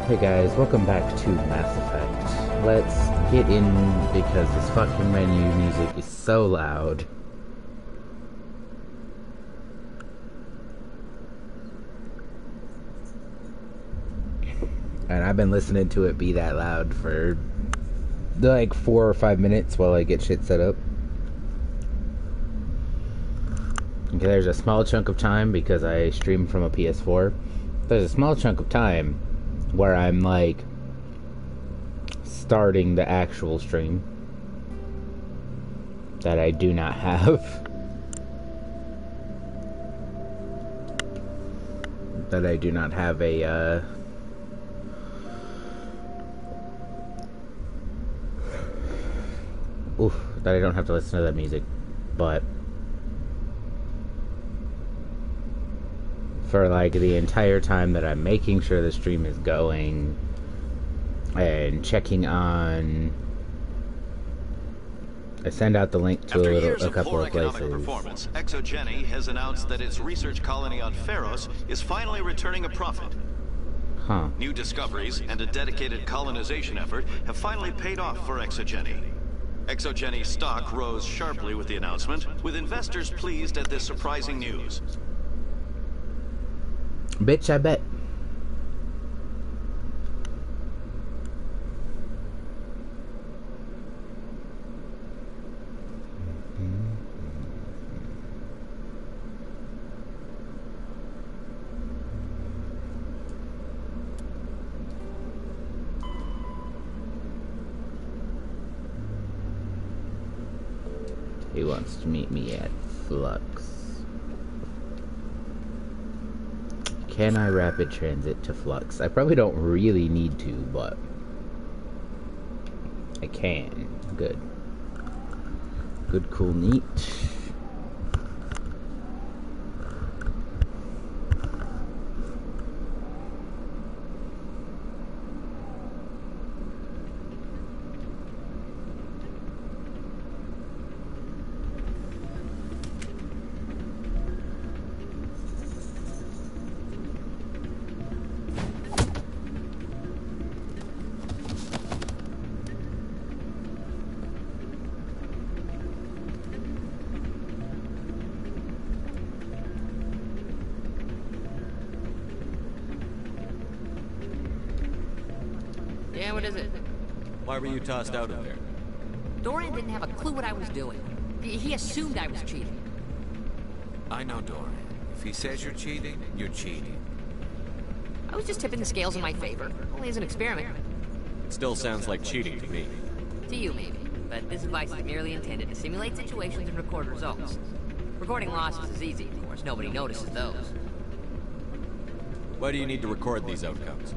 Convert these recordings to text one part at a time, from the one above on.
Hey guys, welcome back to Mass Effect. Let's get in because this fucking menu music is so loud. And I've been listening to it be that loud for like 4 or 5 minutes while I get shit set up. Okay, there's a small chunk of time because I stream from a PS4. There's a small chunk of time where I'm like starting the actual stream that I do not have. That I do not have a that I don't have to listen to that music, but for like the entire time that I'm making sure the stream is going and checking on, I send out the link to a couple of places. Performance, ExoGeni has announced that its research colony on Feros is finally returning a profit. New discoveries and a dedicated colonization effort have finally paid off for ExoGeni. ExoGeni stock rose sharply with the announcement, with investors pleased at this surprising news. Bitch, I bet. He wants to meet me at Flux. Can I rapid transit to Flux? I probably don't really need to, but I can. Good. Good, cool, neat. Yeah, what is it? Why were you tossed out of there? Dorian didn't have a clue what I was doing. He assumed I was cheating. I know Dorian. If he says you're cheating, you're cheating. I was just tipping the scales in my favor. Only as an experiment. Still sounds like cheating to me. To you, maybe. But this device is merely intended to simulate situations and record results. Recording losses is easy, of course. Nobody notices those. Why do you need to record these outcomes?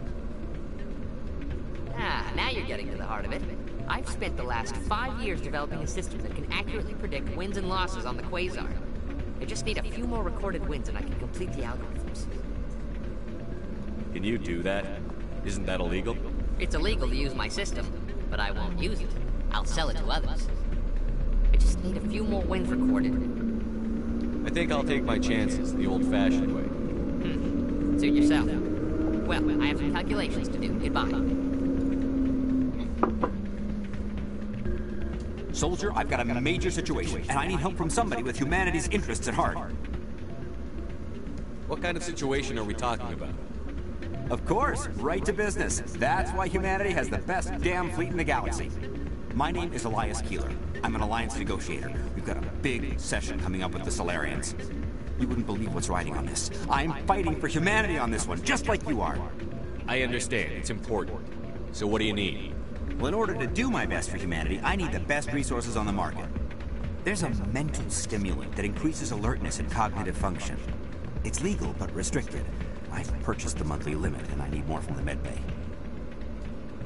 Now you're getting to the heart of it. I've spent the last 5 years developing a system that can accurately predict wins and losses on the Quasar. I just need a few more recorded wins and I can complete the algorithms. Can you do that? Isn't that illegal? It's illegal to use my system, but I won't use it. I'll sell it to others. I just need a few more wins recorded. I think I'll take my chances the old-fashioned way. Suit yourself. Well, I have some calculations to do. Goodbye. Soldier, I've got a major situation, and I need help from somebody with humanity's interests at heart. What kind of situation are we talking about? Of course, right to business. That's why humanity has the best damn fleet in the galaxy. My name is Elias Keeler. I'm an alliance negotiator. We've got a big session coming up with the Solarians. You wouldn't believe what's riding on this. I'm fighting for humanity on this one, just like you are. I understand. It's important. So what do you need? Well, in order to do my best for humanity, I need the best resources on the market. There's a mental stimulant that increases alertness and cognitive function. It's legal, but restricted. I've purchased the monthly limit, and I need more from the medbay.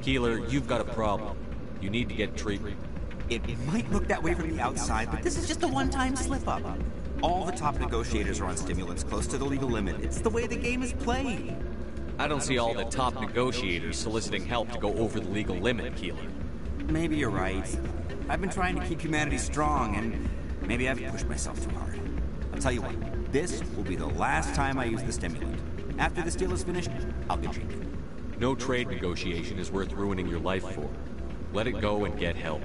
Keeler, you've got a problem. You need to get treatment. It might look that way from the outside, but this is just a one-time slip-up. All the top negotiators are on stimulants close to the legal limit. It's the way the game is played. I don't see all the top negotiators soliciting help to go over the legal limit, Keeler. Maybe you're right. I've been trying to keep humanity strong, and maybe I've pushed myself too hard. I'll tell you what, this will be the last time I use the stimulant. After this deal is finished, I'll get treated. No trade negotiation is worth ruining your life for. Let it go and get help.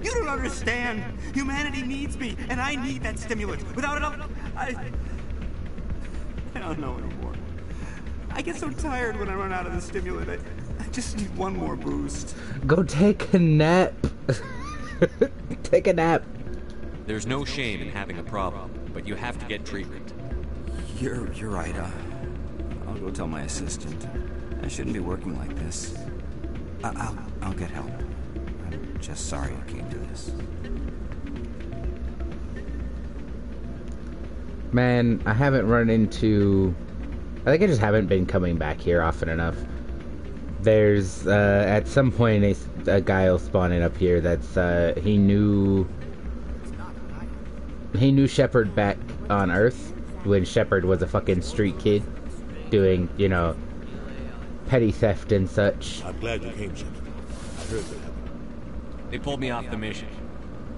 You don't understand. Humanity needs me, and I need that stimulant. Without it, I don't know anymore. I get so tired when I run out of the stimulant. I just need one more boost. Go take a nap. Take a nap. There's no shame in having a problem, but you have to get treatment. You're right. I'll go tell my assistant. I shouldn't be working like this. I'll get help. I'm just sorry it came to this. Man, I haven't run into... I think I just haven't been coming back here often enough. There's, at some point, a guy will spawn in up here that's, he knew Shepard back on Earth when Shepard was a fucking street kid doing, you know, petty theft and such. I'm glad you came, Shepard. I heard that. They pulled me off the mission.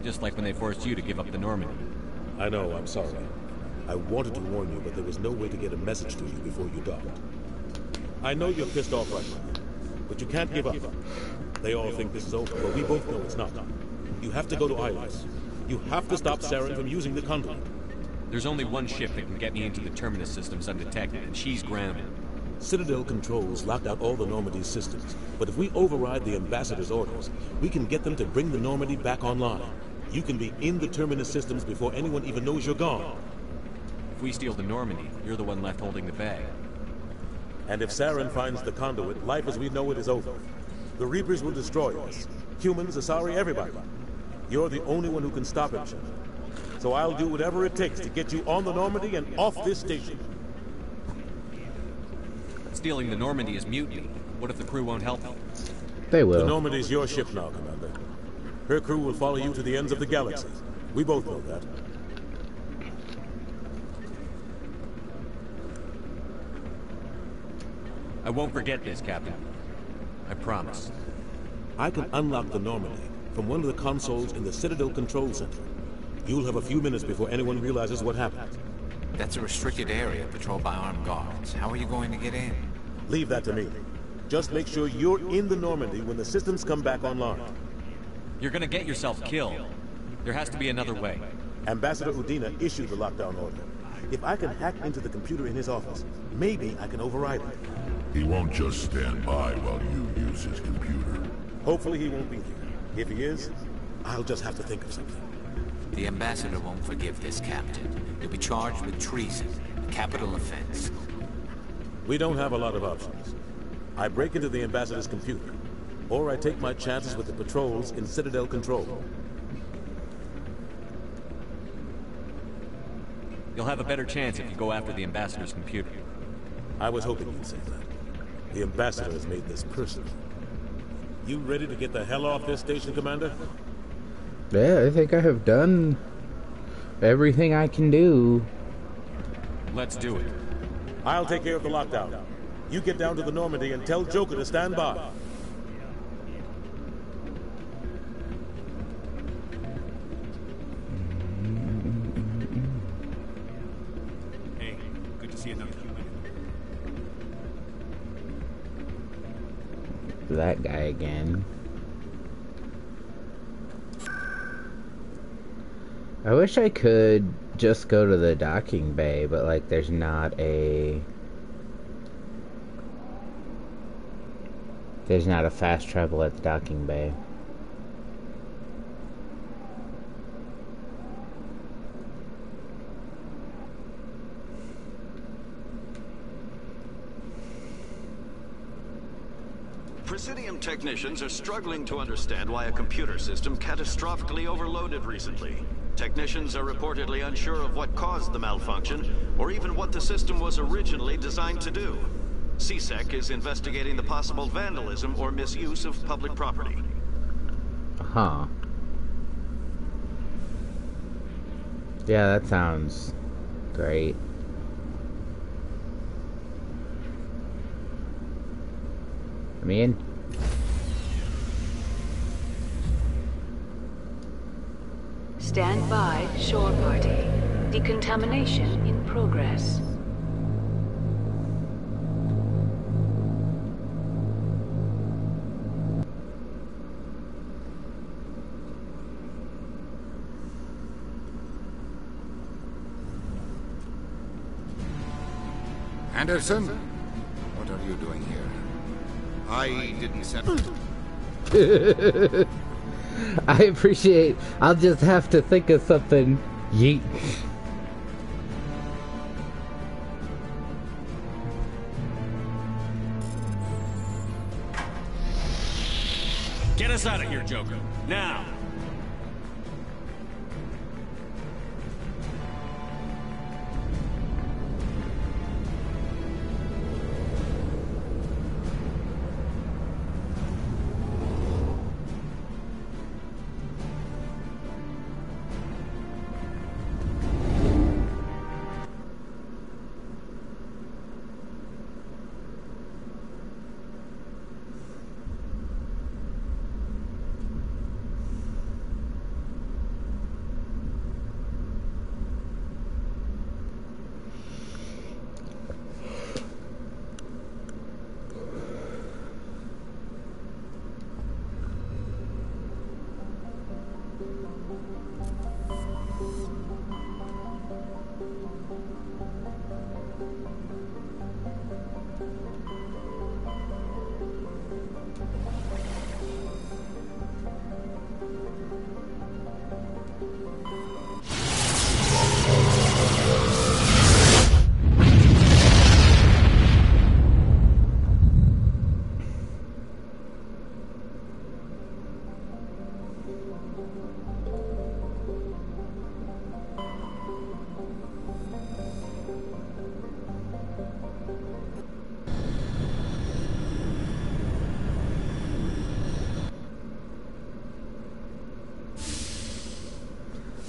Just like when they forced you to give up the Normandy. I know, I'm sorry. I wanted to warn you, but there was no way to get a message to you before you docked. I know you're pissed off right now, but you can't give up. They all think this is over, but we both know it's not. You have to go to Ilos. You have to stop Saren from using the conduit. There's only one ship that can get me into the Terminus systems undetected, and she's grounded. Citadel controls locked out all the Normandy's systems, but if we override the Ambassador's orders, we can get them to bring the Normandy back online. You can be in the Terminus systems before anyone even knows you're gone. If we steal the Normandy, you're the one left holding the bag. And if Saren finds the conduit, life as we know it is over. The Reapers will destroy us. Humans, Asari, everybody. You're the only one who can stop him, Shepard. So I'll do whatever it takes to get you on the Normandy and off this station. Stealing the Normandy is mutiny. What if the crew won't help me? They will. The Normandy's your ship now, Commander. Her crew will follow you to the ends of the galaxy. We both know that. I won't forget this, Captain. I promise. I can unlock the Normandy from one of the consoles in the Citadel Control Center. You'll have a few minutes before anyone realizes what happened. That's a restricted area patrolled by armed guards. How are you going to get in? Leave that to me. Just make sure you're in the Normandy when the systems come back online. You're gonna get yourself killed. There has to be another way. Ambassador Udina issued the lockdown order. If I can hack into the computer in his office, maybe I can override it. He won't just stand by while you use his computer. Hopefully he won't be here. If he is, I'll just have to think of something. The Ambassador won't forgive this, Captain. You'll be charged with treason, a capital offense. We don't have a lot of options. I break into the Ambassador's computer, or I take my chances with the patrols in Citadel Control. You'll have a better chance if you go after the Ambassador's computer. I was hoping you'd say that. The Ambassador has made this personal. You ready to get the hell off this station, Commander? Yeah, I think I have done everything I can do. Let's do it. I'll take care of the lockdown. You get down to the Normandy and tell Joker to stand by. Hey, good to see another human. That guy again. I wish I could just go to the docking bay, but like there's not a fast travel at the docking bay. Presidium technicians are struggling to understand why a computer system catastrophically overloaded recently. Technicians are reportedly unsure of what caused the malfunction, or even what the system was originally designed to do. CSEC is investigating the possible vandalism or misuse of public property. Huh. Yeah, that sounds great. I mean, stand by, shore party. Decontamination in progress. Anderson? What are you doing here? I didn't send... I appreciate... I'll just have to think of something. Yeet. Get us out of here, Joker. Now!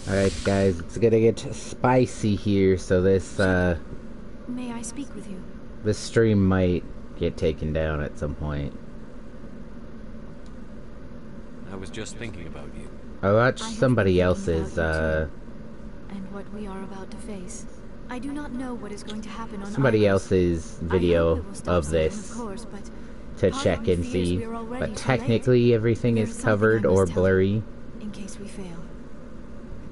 Alright guys, it's gonna get spicy here, so this May I speak with you? this stream might get taken down at some point. I was just thinking about you. I watched somebody else's and what we are about to face. I do not know what is going to happen on somebody Iris. else's video of this Of course, but to check and see, but technically everything is covered or blurry. In case we fail.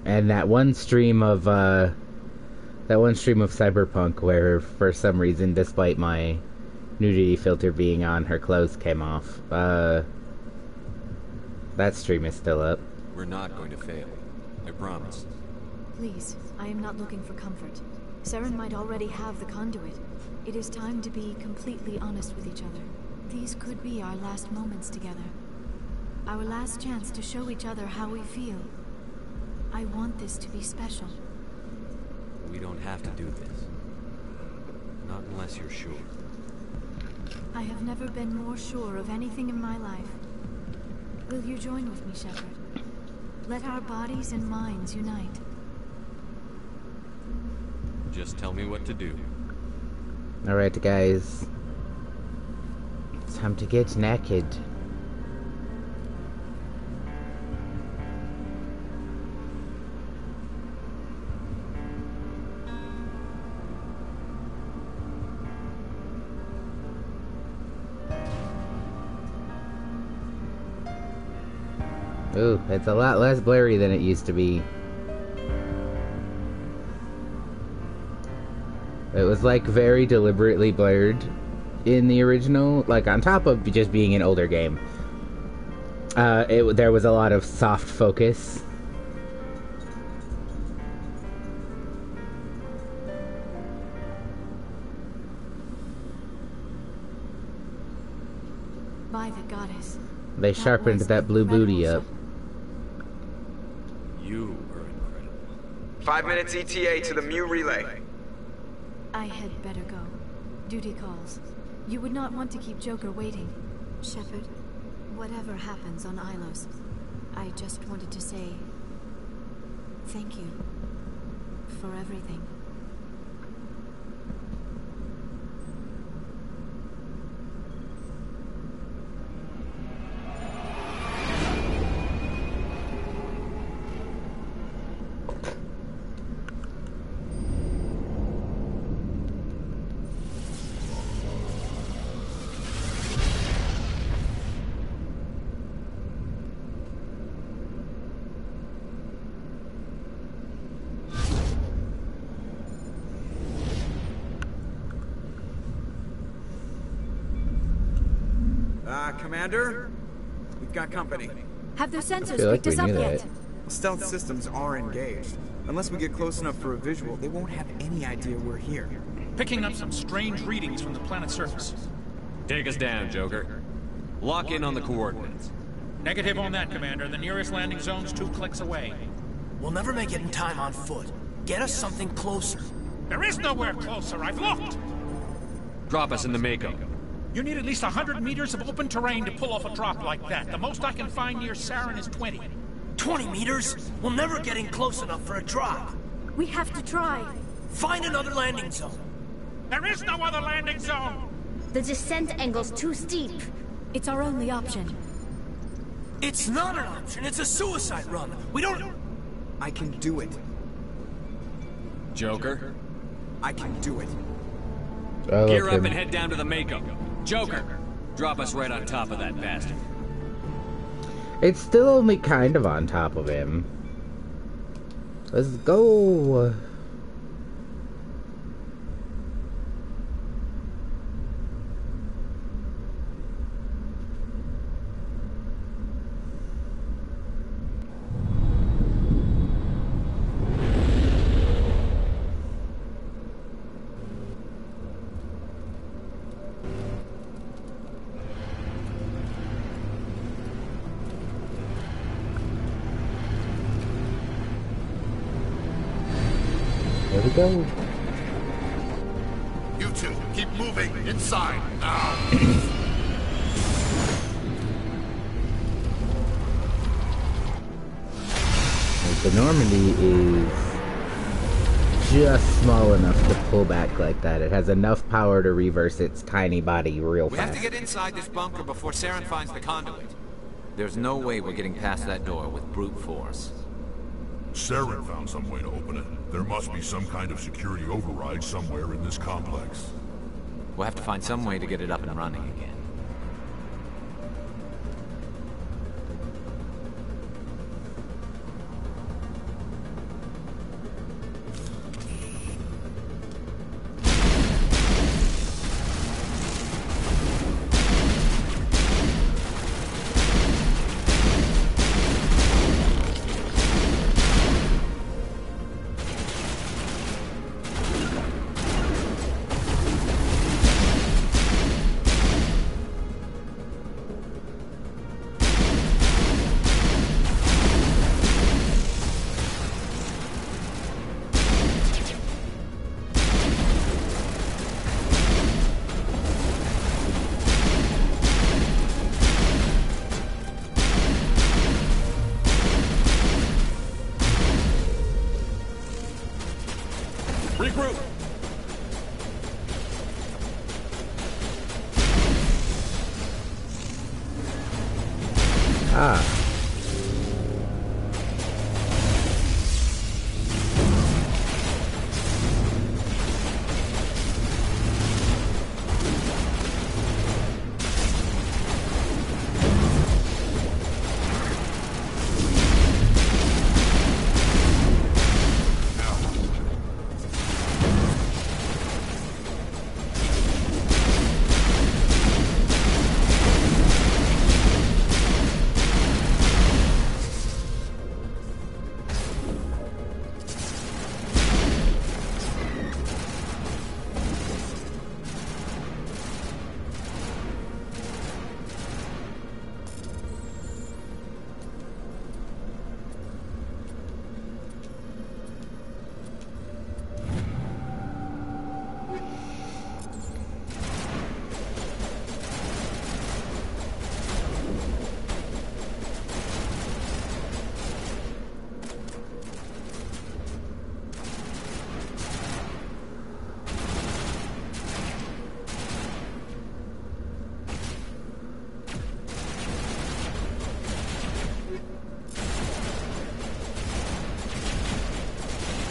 And that one stream of Cyberpunk where for some reason, despite my nudity filter being on, her clothes came off. That stream is still up. We're not going to fail. I promise. Please, I am not looking for comfort. Saren might already have the conduit. It is time to be completely honest with each other. These could be our last moments together. Our last chance to show each other how we feel. I want this to be special. We don't have to do this. Not unless you're sure. I have never been more sure of anything in my life. Will you join with me, Shepard? Let our bodies and minds unite. Just tell me what to do. Alright guys. Time to get naked. Ooh, it's a lot less blurry than it used to be. It was like very deliberately blurred in the original, like on top of just being an older game. There was a lot of soft focus. By the goddess. They sharpened that blue booty up. You are incredible. 5 minutes ETA to the Mu relay. I had better go. Duty calls. You would not want to keep Joker waiting. Shepard, whatever happens on Ilos, I just wanted to say thank you for everything. Commander? We've got company. Have their sensors like picked us we up knew yet? that. Stealth systems are engaged. Unless we get close enough for a visual, they won't have any idea we're here. Picking up some strange readings from the planet's surface. Take us down, Joker. Lock in on the coordinates. Negative on that, Commander. The nearest landing zone's 2 clicks away. We'll never make it in time on foot. Get us something closer. There is nowhere closer. I've looked. Drop us in the Mako. You need at least 100 meters of open terrain to pull off a drop like that. The most I can find near Saren is 20. 20 meters? We'll never get in close enough for a drop. We have to try. Find another landing zone. There is no other landing zone! The descent angle's too steep. It's our only option. It's not an option. It's a suicide run. We don't... I can do it. Joker? I can do it. Gear up and head down to the Mako. Joker, drop us right on top of that bastard. It's still only kind of on top of him. Let's go. There we go. You two, keep moving inside now. The Normandy is just small enough to pull back like that. It has enough power to reverse its tiny body real We fast. have to get inside this bunker before Saren finds the conduit. There's no way we're getting past that door with brute force. Saren found some way to open it. There must be some kind of security override somewhere in this complex. We'll have to find some way to get it up and running again. Regroup! Ah.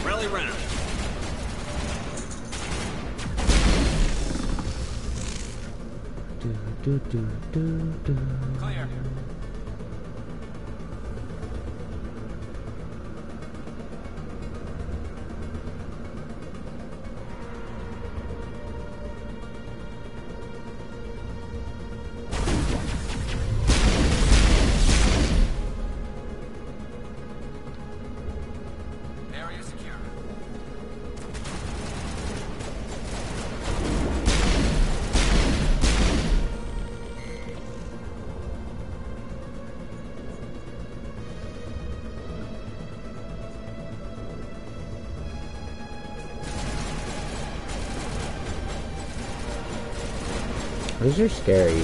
Rally round. Clear. These are scary.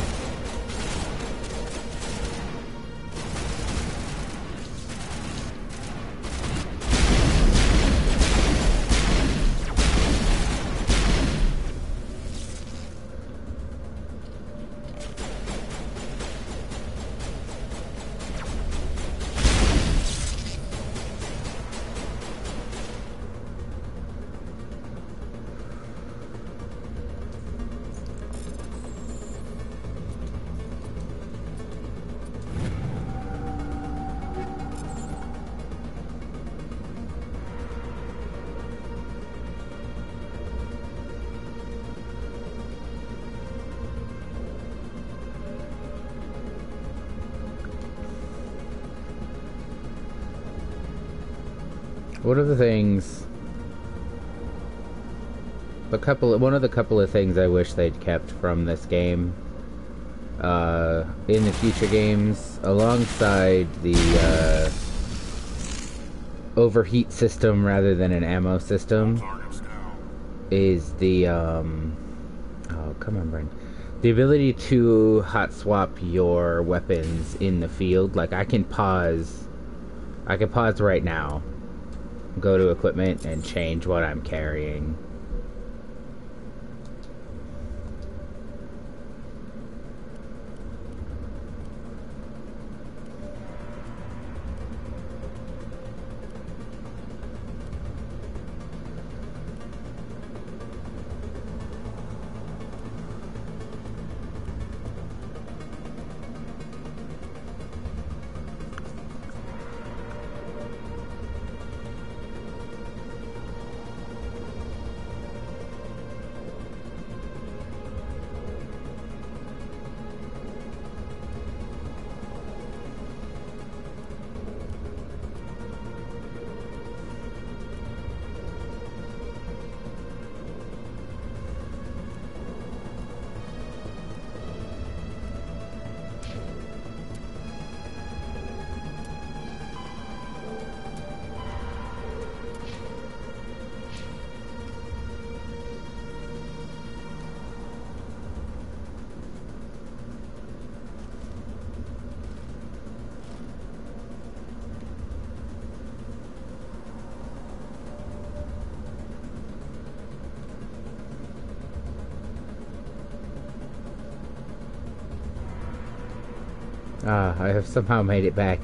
One of the things, one of the couple of things I wish they'd kept from this game, in the future games, alongside the, overheat system rather than an ammo system, is the, oh, come on, Brian. The ability to hot swap your weapons in the field. Like, I can pause right now, go to equipment, and change what I'm carrying. I have somehow made it back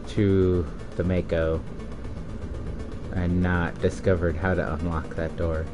to the Mako and not discovered how to unlock that door.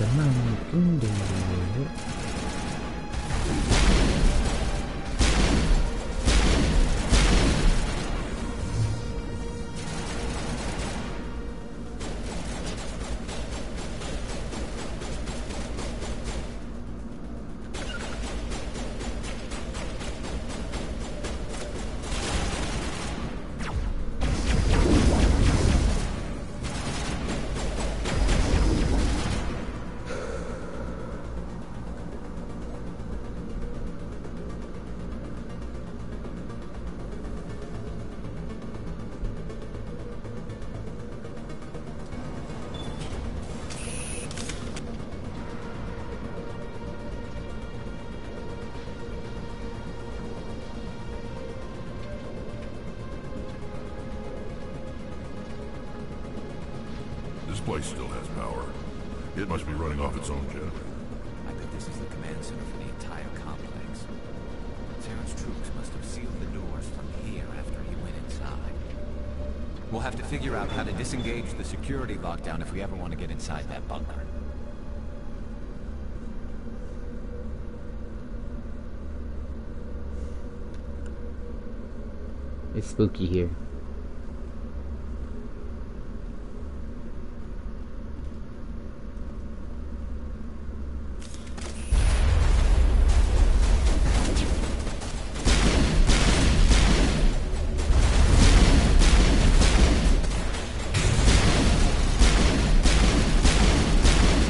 Come on, you can do it. place still has power. It must be running off its own generator. I bet this is the command center for the entire complex. Saren's troops must have sealed the doors from here after he went inside. We'll have to figure out how to disengage the security lockdown if we ever want to get inside that bunker. It's spooky here.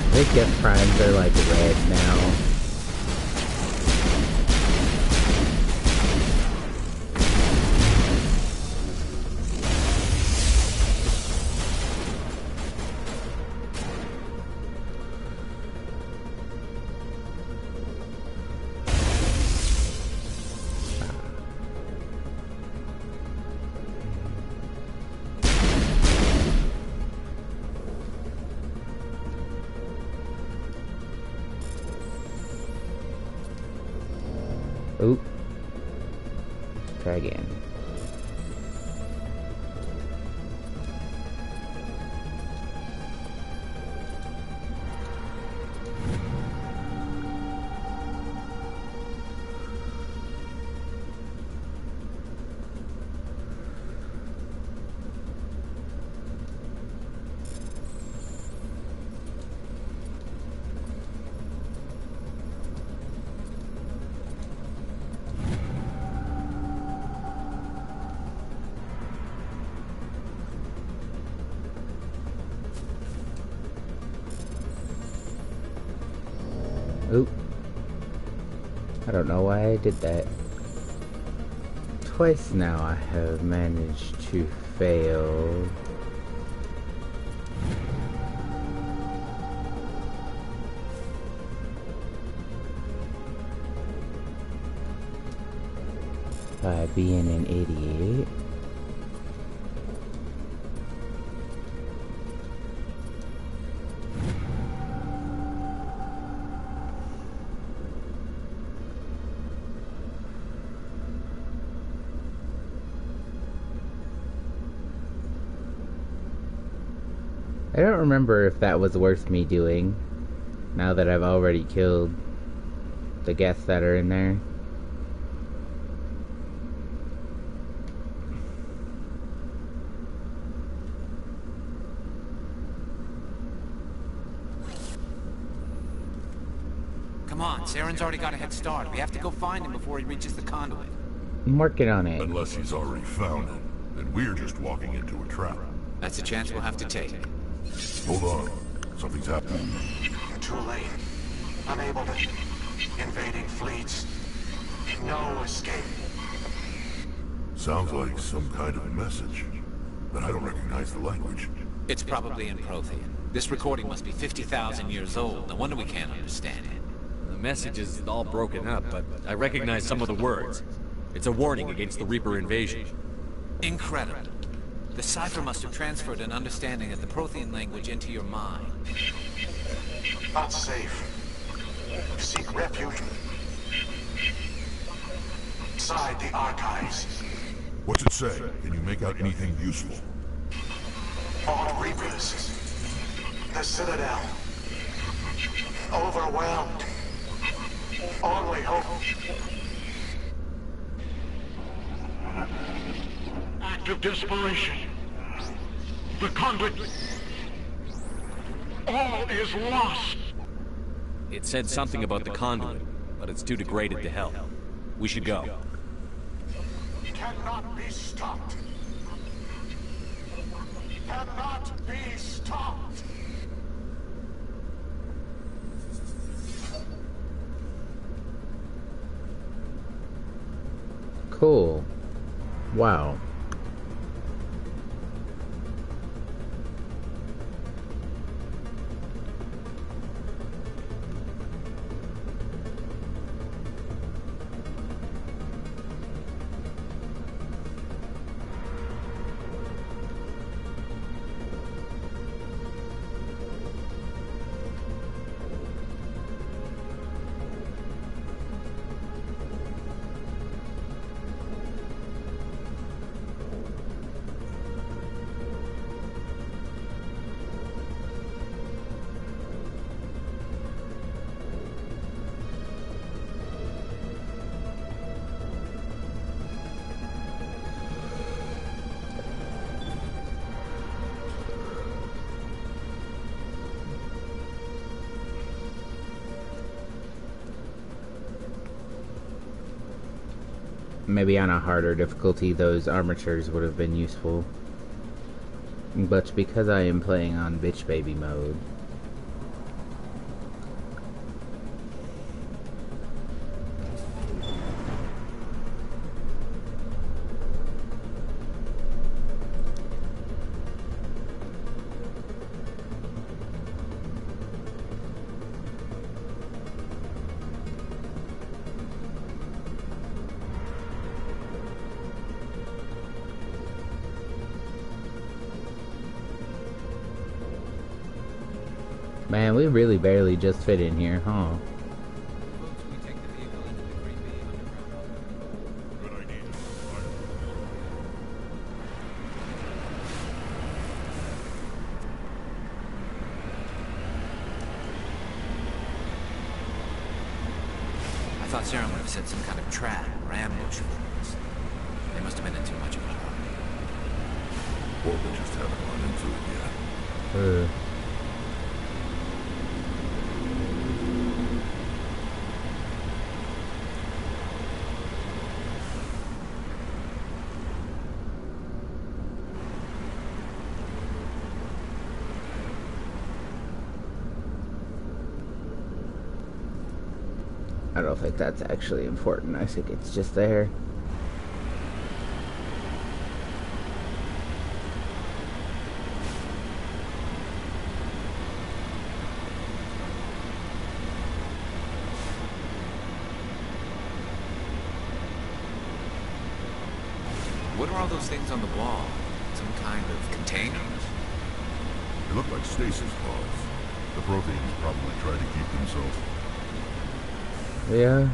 I think Geth Primes are like red now. Oop. Try again. Oop. I don't know why I did that. Twice now I have managed to fail. By being an idiot. I don't remember if that was worth me doing, now that I've already killed the Geths that are in there. Come on, Saren's already got a head start. We have to go find him before he reaches the conduit. I'm working on it. Unless he's already found it, then we're just walking into a trap. That's a chance we'll have to take. Hold on. Something's happening. Too late. Unable to... Invading fleets. No escape. Sounds like some kind of message. But I don't recognize the language. It's probably in Prothean. This recording must be 50,000 years old. No wonder we can't understand it. The message is all broken up, but I recognize some of the words. It's a warning against the Reaper invasion. Incredible. The cipher must have transferred an understanding of the Prothean language into your mind. Not safe. Seek refuge. Inside the archives. What's it say? Can you make out anything useful? All Reapers. The Citadel. Overwhelmed. Only hope. Act of desperation. The conduit. All is lost. It said something about the conduit, but it's too degraded to help. We should go. Cannot be stopped. Cannot be stopped. Cool. Wow. maybe on a harder difficulty, those armatures would have been useful. But because I am playing on bitch baby mode, man, we really barely just fit in here, huh? I thought Saren would have set some kind of trap or ambush for us. They must have been in too much of a hurry. Or they just haven't run into it yet. I don't think that's actually important. I think it's just there. What are all those things on the wall? Some kind of containers? They look like stasis pods. The Protheans probably try to keep themselves. Yeah.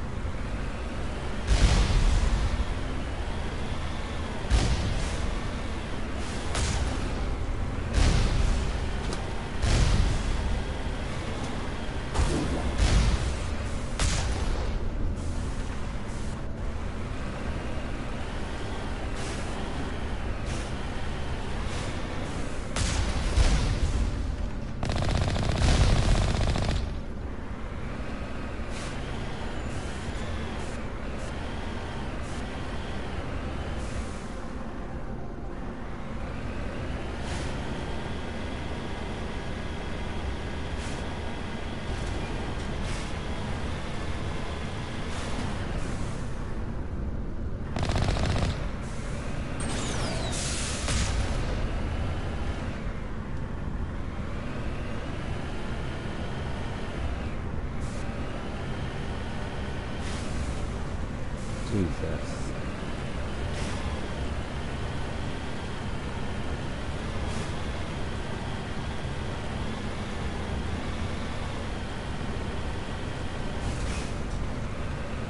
Jesus.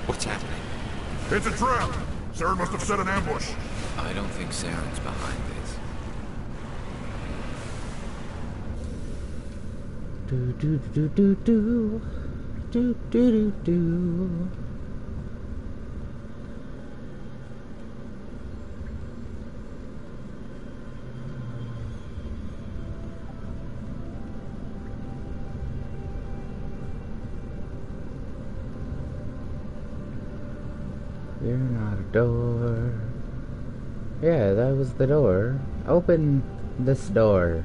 What's happening? It's a trap! Saren must have set an ambush. I don't think Saren's behind this. Do do do do do do do do do. You're not a door. Yeah, that was the door. Open this door.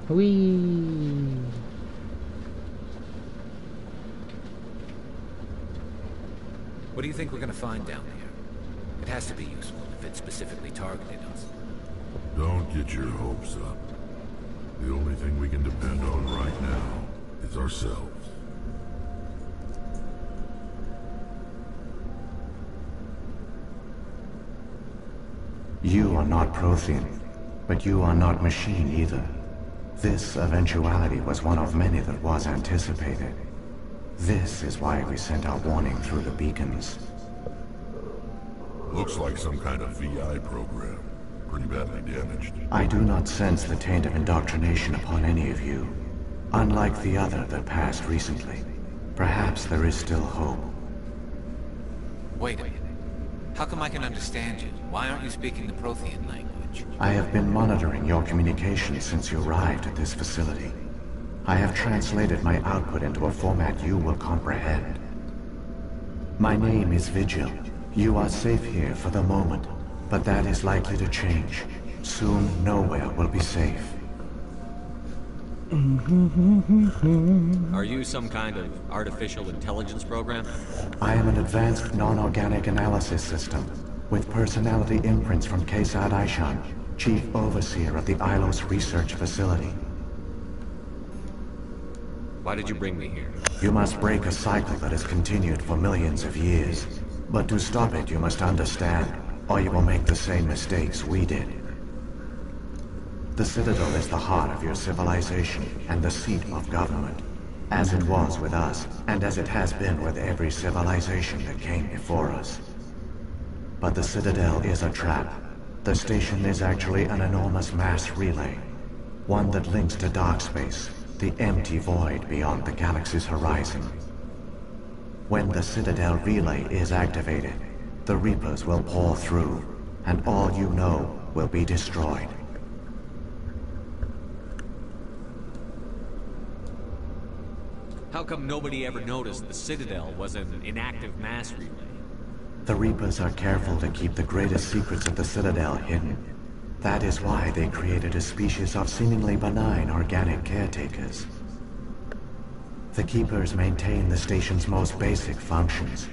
Whee! What do you think we're gonna find down here? It has to be useful if it specifically targeted us. Don't get your hopes up. The only thing we can depend on right now is ourselves. You are not Prothean, but you are not machine either. This eventuality was one of many that was anticipated. This is why we sent our warning through the beacons. Looks like some kind of VI program. Pretty badly damaged. I do not sense the taint of indoctrination upon any of you. Unlike the other that passed recently. Perhaps there is still hope. Wait a minute. How come I can understand you? Why aren't you speaking the Prothean language? I have been monitoring your communications since you arrived at this facility. I have translated my output into a format you will comprehend. My name is Vigil. You are safe here for the moment, but that is likely to change. Soon, nowhere will be safe. Are you some kind of artificial intelligence program? I am an advanced non-organic analysis system, with personality imprints from Kesad Aishan, Chief Overseer of the Ilos Research Facility. Why did you bring me here? You must break a cycle that has continued for millions of years. But to stop it, you must understand, or you will make the same mistakes we did. The Citadel is the heart of your civilization and the seat of government, as it was with us, and as it has been with every civilization that came before us. But the Citadel is a trap. The station is actually an enormous mass relay, one that links to dark space, the empty void beyond the galaxy's horizon. When the Citadel relay is activated, the Reapers will pour through, and all you know will be destroyed. How come nobody ever noticed the Citadel was an inactive mass relay? The Reapers are careful to keep the greatest secrets of the Citadel hidden. That is why they created a species of seemingly benign organic caretakers. The Keepers maintain the station's most basic functions.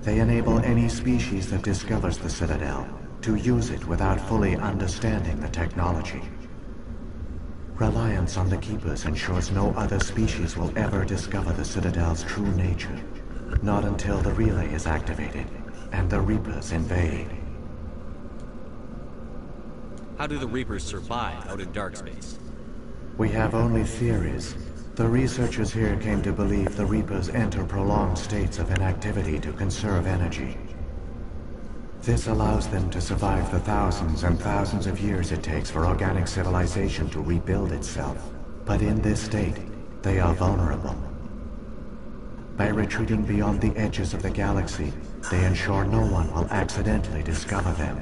They enable any species that discovers the Citadel to use it without fully understanding the technology. Reliance on the Keepers ensures no other species will ever discover the Citadel's true nature. Not until the relay is activated, and the Reapers invade. How do the Reapers survive out in dark space? We have only theories. The researchers here came to believe the Reapers enter prolonged states of inactivity to conserve energy. This allows them to survive the thousands and thousands of years it takes for organic civilization to rebuild itself. But in this state, they are vulnerable. By retreating beyond the edges of the galaxy, they ensure no one will accidentally discover them.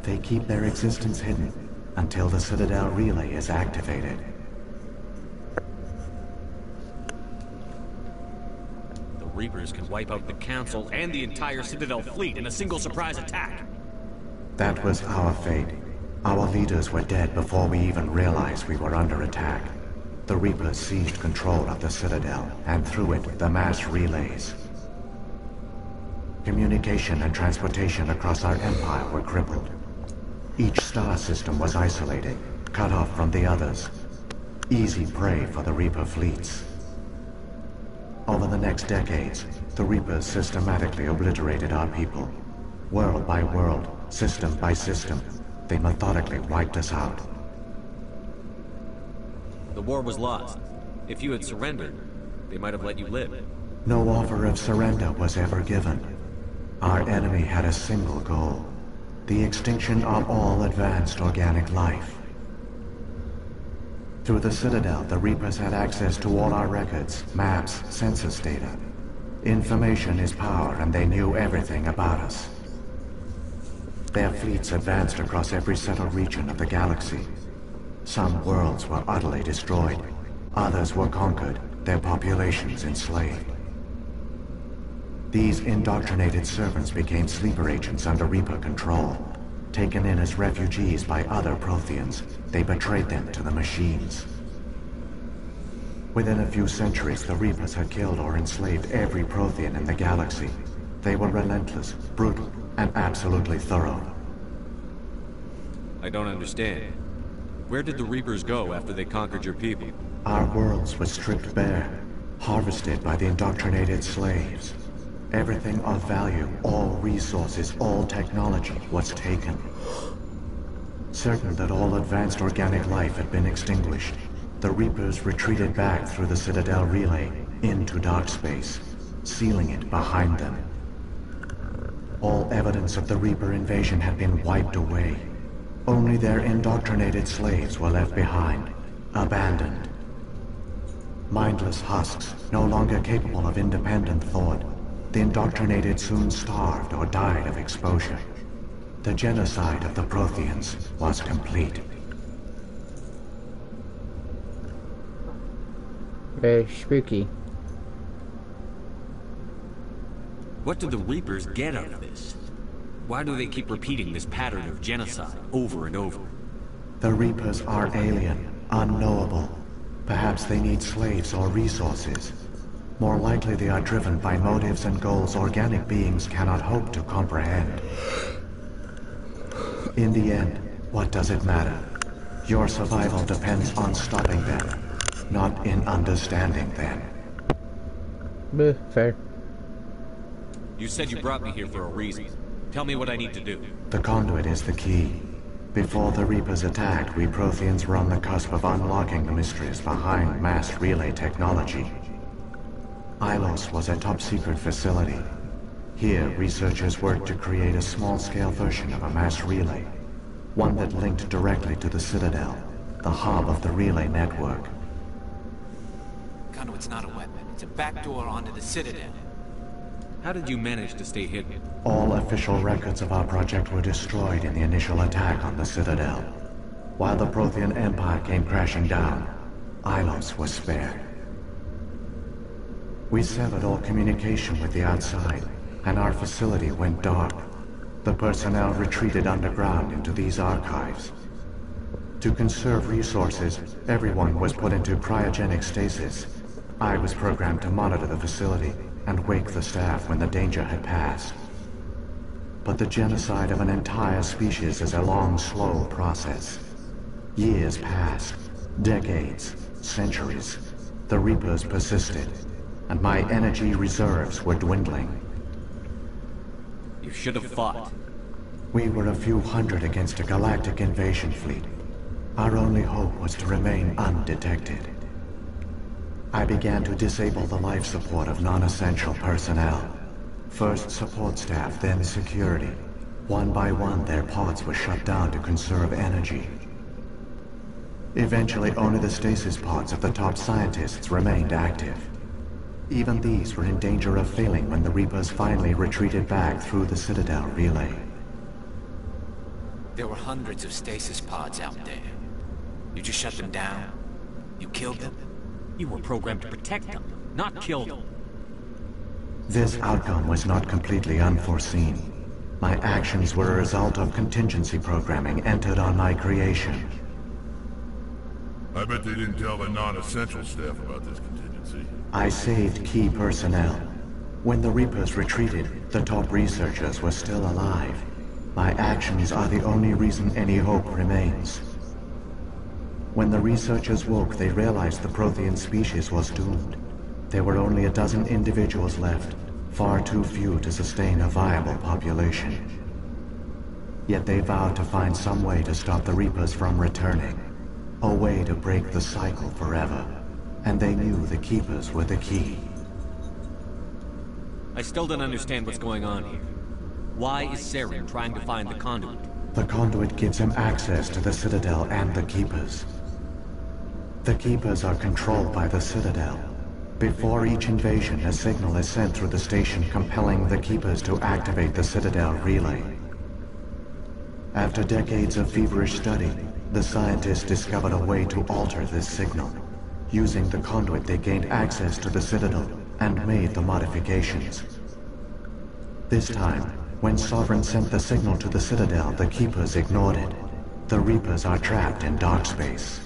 They keep their existence hidden until the Citadel relay is activated. Reapers can wipe out the Council and the entire Citadel fleet in a single surprise attack. That was our fate. Our leaders were dead before we even realized we were under attack. The Reapers seized control of the Citadel, and through it, the mass relays. Communication and transportation across our empire were crippled. Each star system was isolated, cut off from the others. Easy prey for the Reaper fleets. Over the next decades, the Reapers systematically obliterated our people. World by world, system by system, they methodically wiped us out. The war was lost. If you had surrendered, they might have let you live. No offer of surrender was ever given. Our enemy had a single goal: the extinction of all advanced organic life. Through the Citadel, the Reapers had access to all our records, maps, census data. Information is power, and they knew everything about us. Their fleets advanced across every settled region of the galaxy. Some worlds were utterly destroyed. Others were conquered, their populations enslaved. These indoctrinated servants became sleeper agents under Reaper control. Taken in as refugees by other Protheans, they betrayed them to the machines. Within a few centuries, the Reapers had killed or enslaved every Prothean in the galaxy. They were relentless, brutal, and absolutely thorough. I don't understand. Where did the Reapers go after they conquered your people? Our worlds were stripped bare, harvested by the indoctrinated slaves. Everything of value, all resources, all technology was taken. Certain that all advanced organic life had been extinguished, the Reapers retreated back through the Citadel relay into dark space, sealing it behind them. All evidence of the Reaper invasion had been wiped away. Only their indoctrinated slaves were left behind, abandoned. Mindless husks, no longer capable of independent thought. The indoctrinated soon starved or died of exposure. The genocide of the Protheans was complete. Very spooky. What do the Reapers get out of this? Why do they keep repeating this pattern of genocide over and over? The Reapers are alien, unknowable. Perhaps they need slaves or resources. More likely they are driven by motives and goals organic beings cannot hope to comprehend. In the end, what does it matter? Your survival depends on stopping them, not in understanding them. Fair. You said you brought me here for a reason. Tell me what I need to do. The conduit is the key. Before the Reapers attacked, we Protheans were on the cusp of unlocking the mysteries behind mass relay technology. Ilos was a top-secret facility. Here, researchers worked to create a small-scale version of a mass relay, one that linked directly to the Citadel, the hub of the relay network. Conduit's not a weapon. It's a backdoor onto the Citadel. How did you manage to stay hidden? All official records of our project were destroyed in the initial attack on the Citadel. While the Prothean Empire came crashing down, Ilos was spared. We severed all communication with the outside, and our facility went dark. The personnel retreated underground into these archives. To conserve resources, everyone was put into cryogenic stasis. I was programmed to monitor the facility and wake the staff when the danger had passed. But the genocide of an entire species is a long, slow process. Years passed, decades, centuries. The Reapers persisted, and my energy reserves were dwindling. You should have fought. We were a few hundred against a galactic invasion fleet. Our only hope was to remain undetected. I began to disable the life support of non-essential personnel. First support staff, then security. One by one, their pods were shut down to conserve energy. Eventually, only the stasis pods of the top scientists remained active. Even these were in danger of failing when the Reapers finally retreated back through the Citadel relay. There were hundreds of stasis pods out there. You just shut them down? You killed them? You were programmed to protect them, not kill them. This outcome was not completely unforeseen. My actions were a result of contingency programming entered on my creation. I bet they didn't tell the non-essential staff about this contingency. I saved key personnel. When the Reapers retreated, the top researchers were still alive. My actions are the only reason any hope remains. When the researchers woke, they realized the Prothean species was doomed. There were only a dozen individuals left, far too few to sustain a viable population. Yet they vowed to find some way to stop the Reapers from returning, a way to break the cycle forever. And they knew the Keepers were the key. I still don't understand what's going on here. Why is Saren trying to find the conduit? The conduit gives him access to the Citadel and the Keepers. The Keepers are controlled by the Citadel. Before each invasion, a signal is sent through the station compelling the Keepers to activate the Citadel relay. After decades of feverish study, the scientists discovered a way to alter this signal. Using the conduit, they gained access to the Citadel and made the modifications. This time, when Sovereign sent the signal to the Citadel, the Keepers ignored it. The Reapers are trapped in dark space.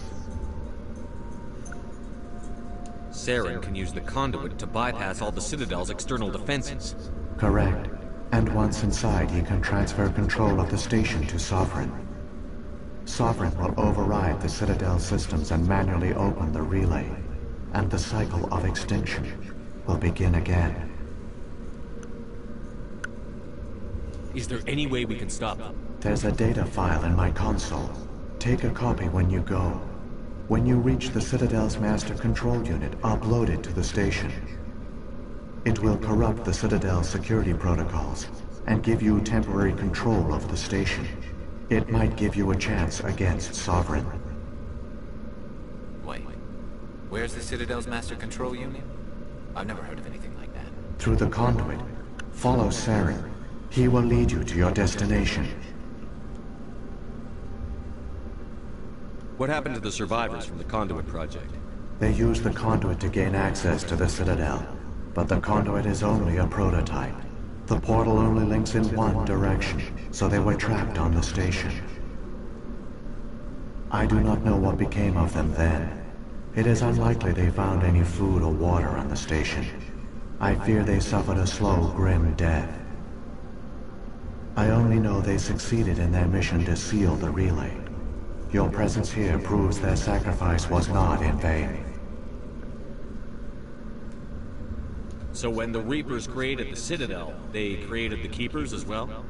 Saren can use the conduit to bypass all the Citadel's external defenses. Correct. And once inside, he can transfer control of the station to Sovereign. Sovereign will override the Citadel systems and manually open the relay. And the cycle of extinction will begin again. Is there any way we can stop them? There's a data file in my console. Take a copy when you go. When you reach the Citadel's master control unit, upload it to the station. It will corrupt the Citadel's security protocols and give you temporary control of the station. It might give you a chance against Sovereign. Wait, where's the Citadel's master control unit? I've never heard of anything like that. Through the conduit, Follow Saren. He will lead you to your destination. What happened to the survivors from the Conduit project? They used the Conduit to gain access to the Citadel, but the Conduit is only a prototype. The portal only links in one direction, so they were trapped on the station. I do not know what became of them then. It is unlikely they found any food or water on the station. I fear they suffered a slow, grim death. I only know they succeeded in their mission to seal the relay. Your presence here proves their sacrifice was not in vain. So when the Reapers created the Citadel, they created the Keepers as well?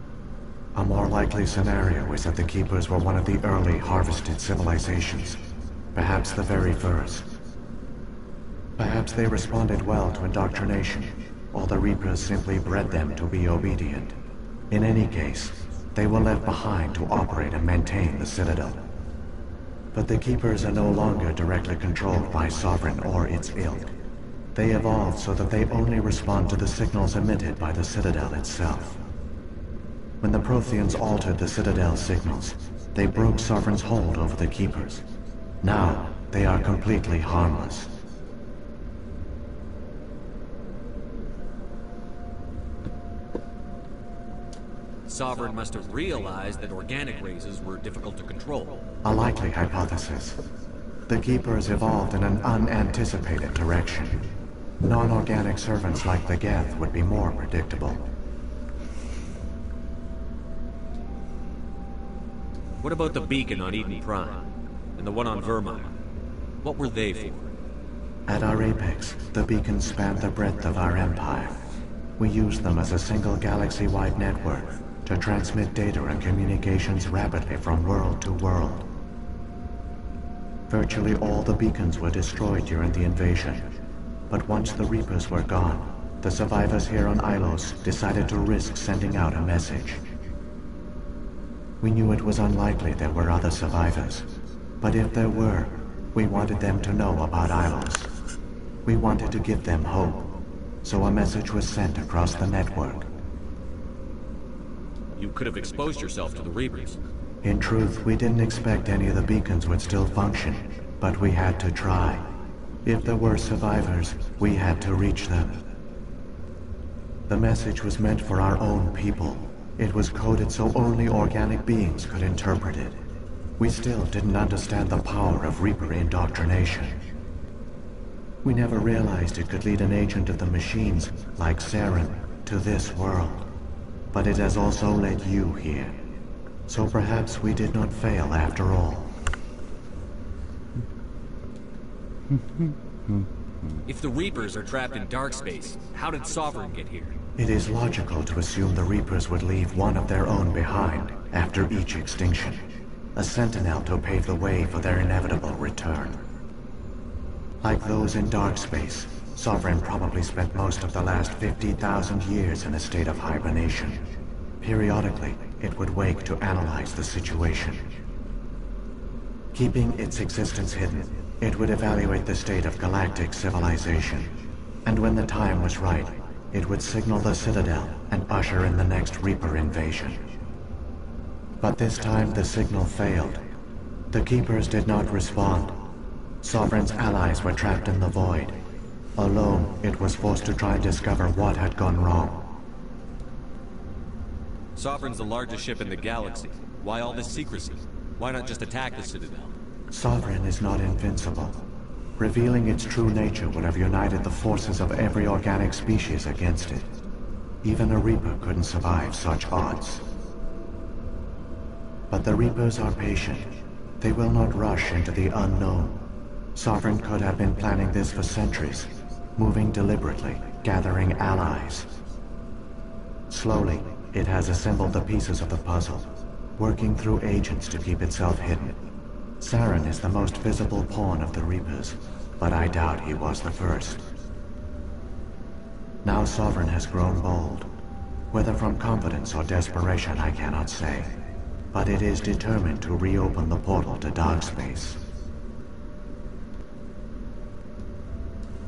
A more likely scenario is that the Keepers were one of the early harvested civilizations. Perhaps the very first. Perhaps they responded well to indoctrination, or the Reapers simply bred them to be obedient. In any case, they were left behind to operate and maintain the Citadel. But the Keepers are no longer directly controlled by Sovereign or its ilk. They evolved so that they only respond to the signals emitted by the Citadel itself. When the Protheans altered the Citadel's signals, they broke Sovereign's hold over the Keepers. Now, they are completely harmless. Sovereign must have realized that organic races were difficult to control. A likely hypothesis. The Keepers evolved in an unanticipated direction. Non-organic servants like the Geth would be more predictable. What about the beacon on Eden Prime? And the one on Vermine? What were they for? At our apex, the beacons spanned the breadth of our empire. We used them as a single galaxy-wide network to transmit data and communications rapidly from world to world. Virtually all the beacons were destroyed during the invasion. But once the Reapers were gone, the survivors here on Ilos decided to risk sending out a message. We knew it was unlikely there were other survivors, but if there were, we wanted them to know about Ilos. We wanted to give them hope, so a message was sent across the network. You could have exposed yourself to the Reapers. In truth, we didn't expect any of the beacons would still function, but we had to try. If there were survivors, we had to reach them. The message was meant for our own people. It was coded so only organic beings could interpret it. We still didn't understand the power of Reaper indoctrination. We never realized it could lead an agent of the machines, like Saren, to this world. But it has also led you here. So perhaps we did not fail after all. If the Reapers are trapped in dark space, how did Sovereign get here? It is logical to assume the Reapers would leave one of their own behind after each extinction. A sentinel to pave the way for their inevitable return. Like those in dark space, Sovereign probably spent most of the last 50,000 years in a state of hibernation. Periodically, it would wake to analyze the situation. Keeping its existence hidden, it would evaluate the state of galactic civilization. And when the time was right, it would signal the Citadel and usher in the next Reaper invasion. But this time the signal failed. The Keepers did not respond. Sovereign's allies were trapped in the void. Alone, it was forced to try and discover what had gone wrong. Sovereign's the largest ship in the galaxy. Why all this secrecy? Why not just attack the Citadel? Sovereign is not invincible. Revealing its true nature would have united the forces of every organic species against it. Even a Reaper couldn't survive such odds. But the Reapers are patient. They will not rush into the unknown. Sovereign could have been planning this for centuries, moving deliberately, gathering allies. Slowly, it has assembled the pieces of the puzzle, working through agents to keep itself hidden. Saren is the most visible pawn of the Reapers, but I doubt he was the first. Now Sovereign has grown bold. Whether from confidence or desperation, I cannot say. But it is determined to reopen the portal to dark space.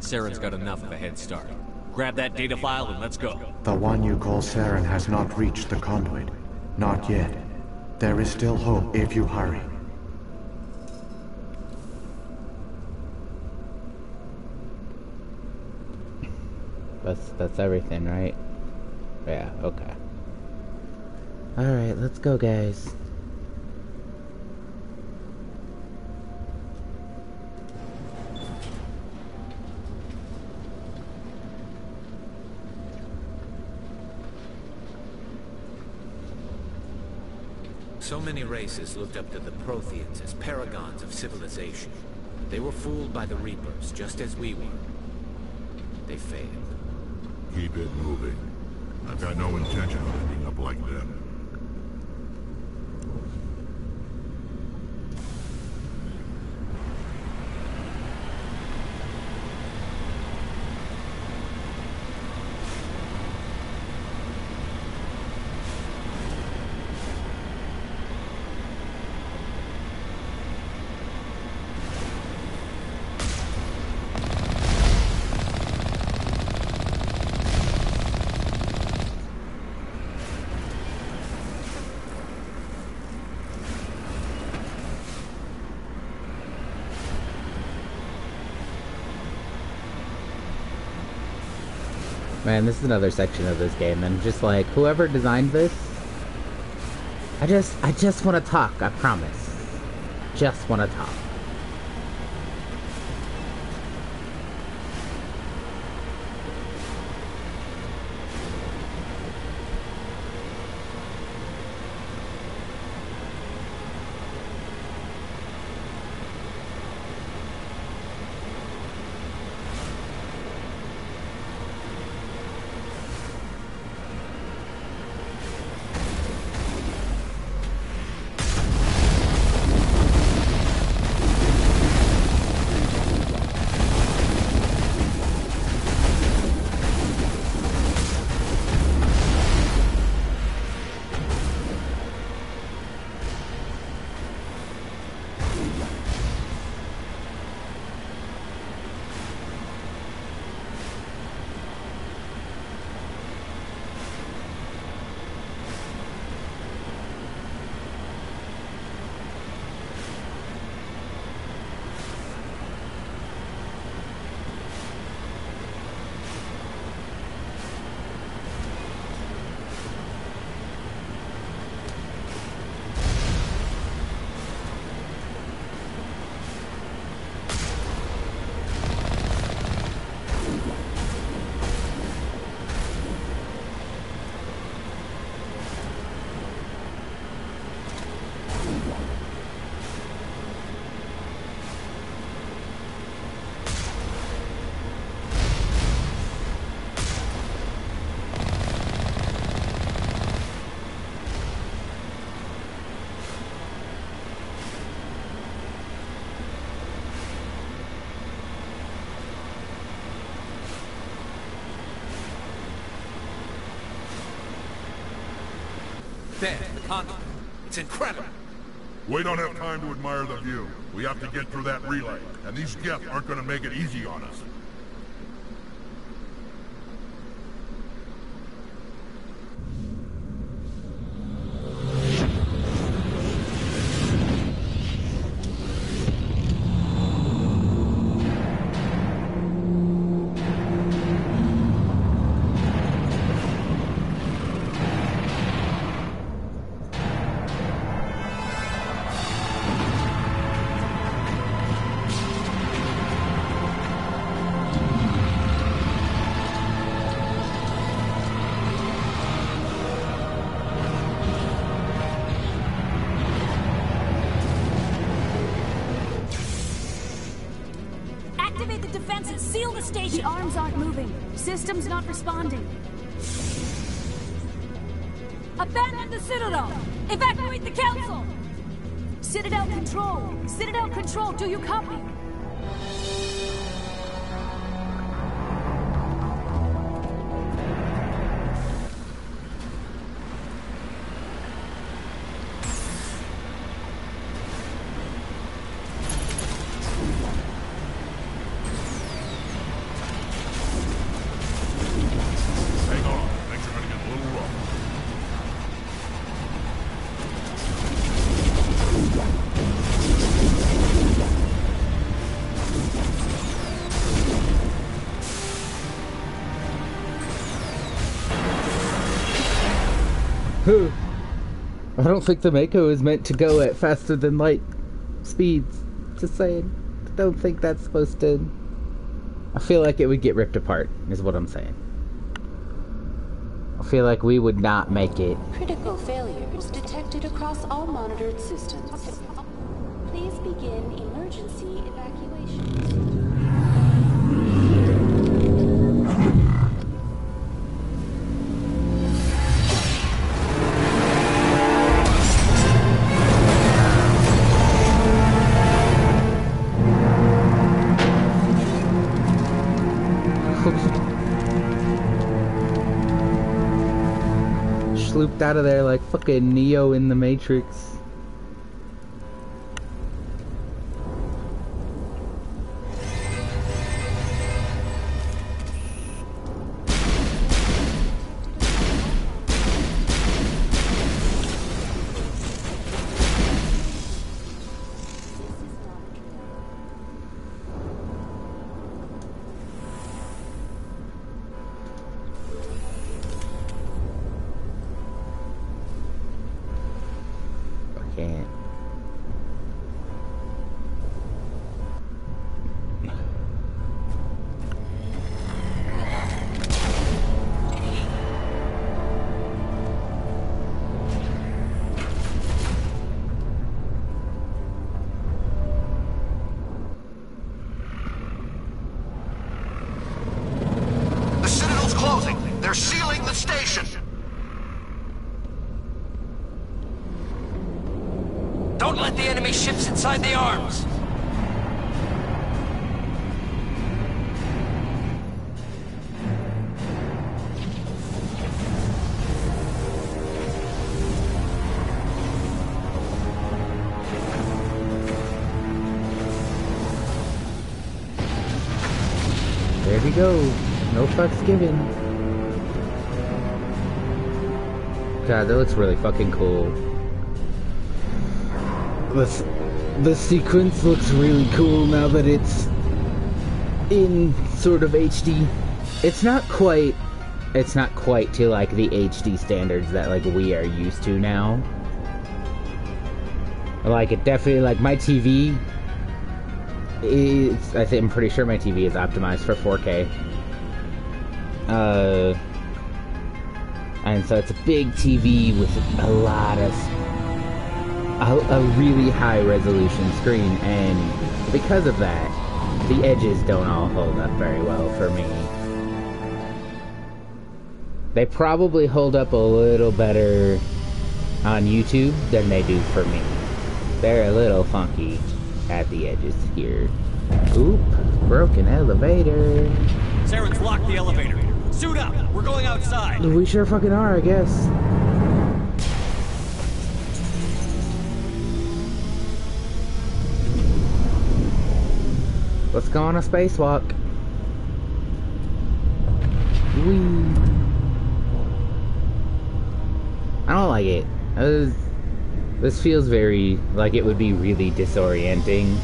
Saren's got enough of a head start. Grab that data file and let's go. The one you call Saren has not reached the conduit. Not yet. There is still hope if you hurry. That's everything, right? Yeah, okay. Alright, let's go, guys. So many races looked up to the Protheans as paragons of civilization. They were fooled by the Reapers, just as we were. They failed. Keep it moving. I've got no intention of ending up like them. Man, this is another section of this game, and just like, whoever designed this, I just want to talk, I promise. Just want to talk. There, the conduit. It's incredible. We don't have time to admire the view. We have to get through that relay, and these Geth aren't going to make it easy on us. Activate the defenses! Seal the station! The arms aren't moving. System's not responding. Abandon the Citadel! Evacuate the Council! Citadel Control! Citadel Control, do you copy? I don't think the Mako is meant to go at faster than light speeds. Just saying. I don't think that's supposed to... I feel like it would get ripped apart, is what I'm saying. I feel like we would not make it. Critical failures detected across all monitored systems. Please begin emergency evacuation. Slooped out of there like fucking Neo in the Matrix. Don't let the enemy ships inside the arms! There we go. No fucks given. God, that looks really fucking cool. The sequence looks really cool now that it's in sort of HD. It's not quite to like the HD standards that like we are used to now. Like it definitely, like my TV is, I'm pretty sure my TV is optimized for 4K. And so it's a big TV with a lot of a really high resolution screen, and because of that, the edges don't all hold up very well for me. They probably hold up a little better on YouTube than they do for me. They're a little funky at the edges here. Oop, broken elevator. Saren's locked the elevator. Suit up, we're going outside. We sure fucking are, I guess. Let's go on a spacewalk. Whee. I don't like it. This feels very like it would be really disorienting.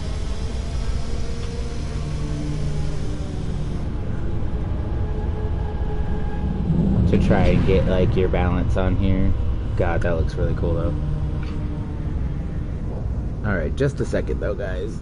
To try and get like your balance on here. God, that looks really cool though. Alright, just a second though, guys.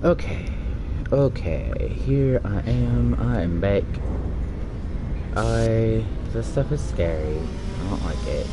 Okay, here I am back. This stuff is scary. I don't like it.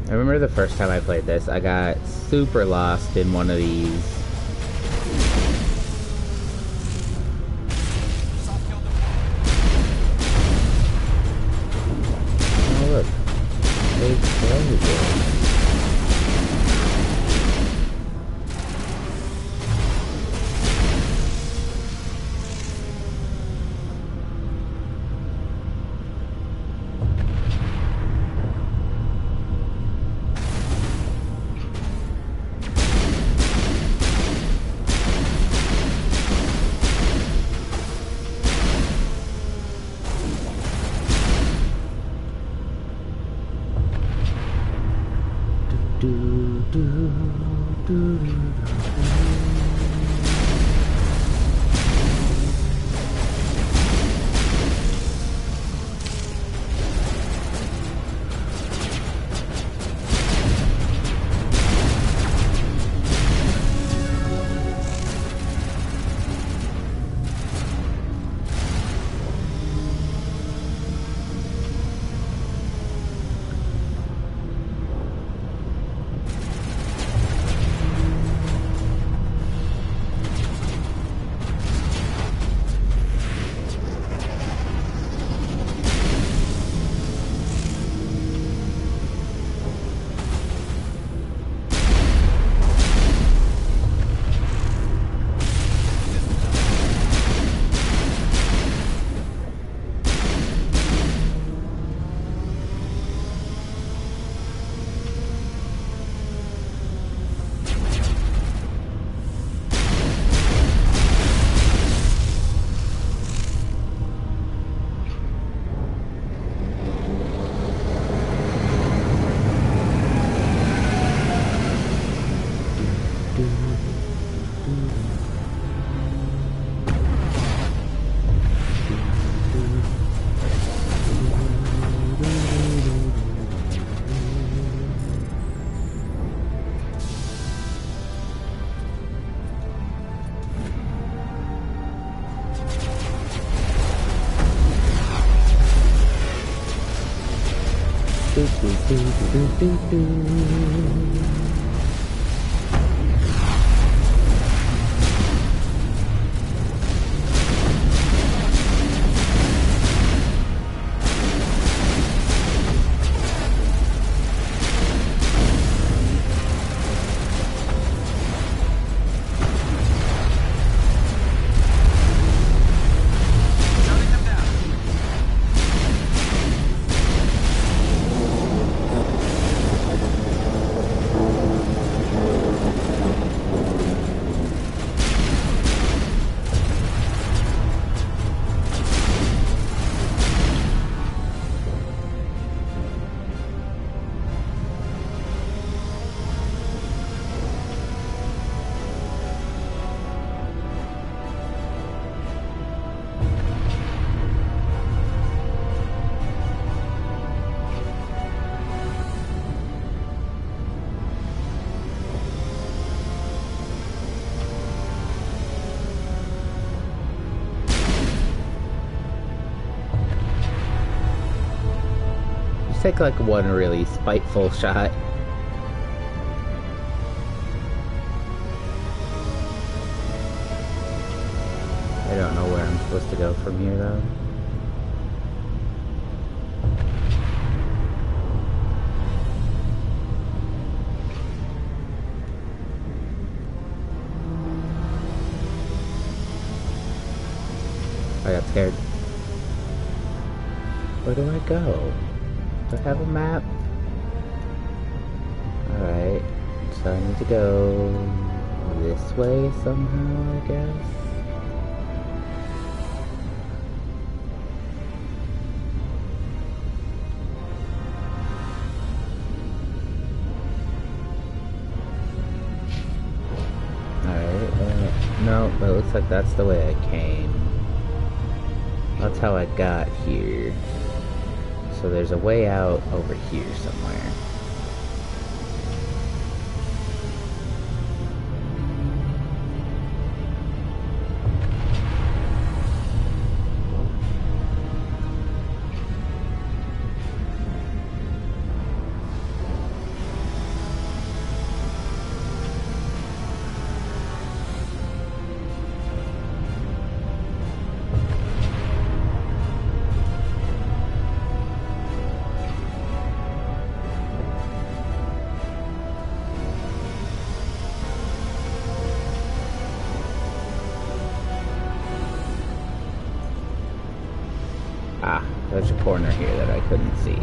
I remember the first time I played this, I got super lost in one of these. Oh look, big explosion. Take like one really spiteful shot. don't know where I'm supposed to go from here, though. I got scared. Where do I go? Do I have a map? Alright, so I need to go this way somehow, I guess? Alright, no, it looks like that's the way I came. That's how I got here. So there's a way out over here somewhere. Ah, there's a corner here that I couldn't see.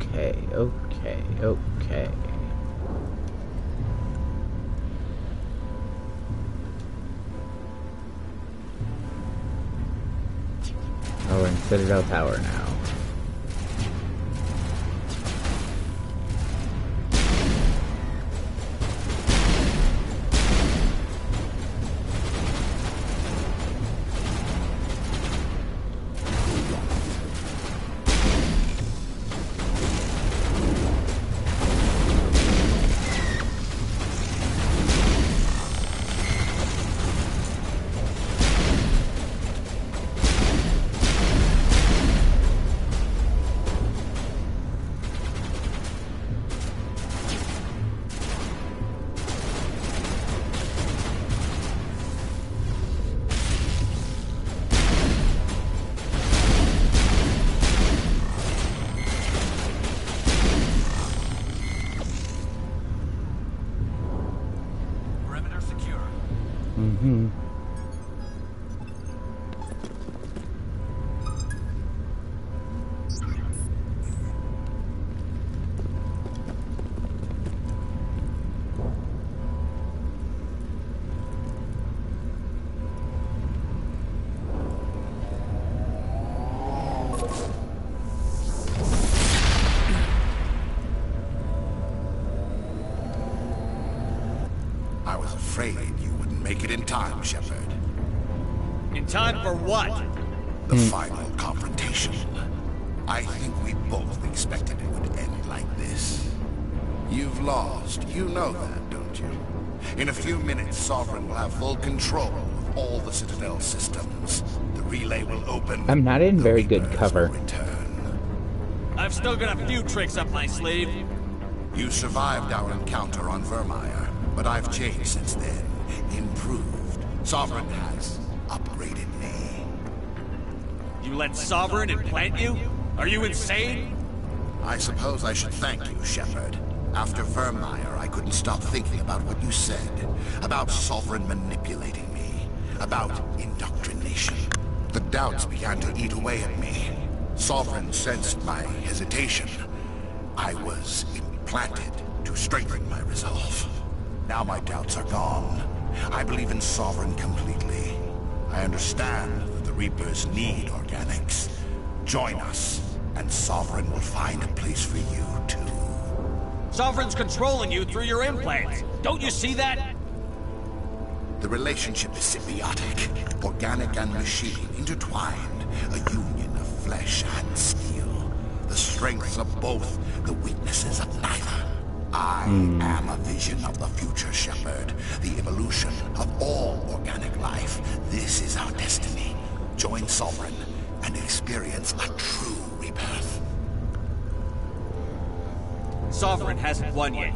Okay. Oh, we're in Citadel Tower now. I was afraid you wouldn't make it in time, Shepard. In time for what? The final confrontation. I think we both expected it would end like this. You've lost. You know that, don't you? In a few minutes, Sovereign will have full control of all the Citadel systems. The relay will open. I'm not in very good cover. I've still got a few tricks up my sleeve. You survived our encounter on Vermeer, but I've changed since then. Improved. Sovereign has upgraded me. You let Sovereign implant you? Are you insane? I suppose I should thank you, Shepard. After Vermeer, I couldn't stop thinking about what you said. About Sovereign manipulating me. About indoctrination. The doubts began to eat away at me. Sovereign sensed my hesitation. I was implanted to strengthen my resolve. Now my doubts are gone. I believe in Sovereign completely. I understand that the Reapers need organics. Join us, and Sovereign will find a place for you, too. Sovereign's controlling you through your implants. Don't you see that? The relationship is symbiotic. Organic and machine intertwined. A union of flesh and steel. The strengths of both, the weaknesses of neither. I am a vision of the future, Shepard. The evolution of all organic life. This is our destiny. Join Sovereign and experience a true rebirth. Sovereign hasn't won yet.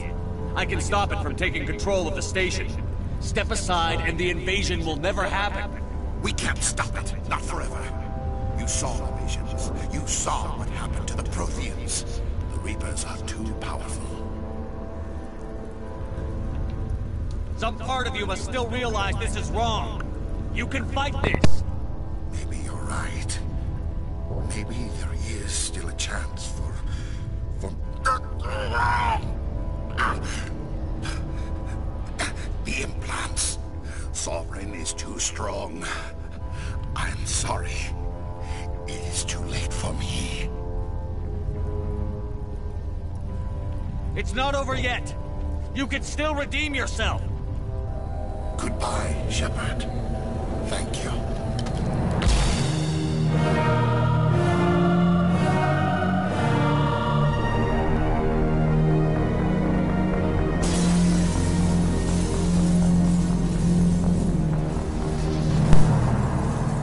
I can stop it from taking control of the station. Step aside and the invasion will never happen. We can't stop it. Not forever. You saw the visions. You saw what happened to the Protheans. The Reapers are too powerful. Some part of you must still realize this is wrong. You can fight this. Maybe you're right. Maybe there is still a chance for... The implants. Sovereign is too strong. I'm sorry. It is too late for me. It's not over yet. You can still redeem yourself. Goodbye, Shepard. Thank you.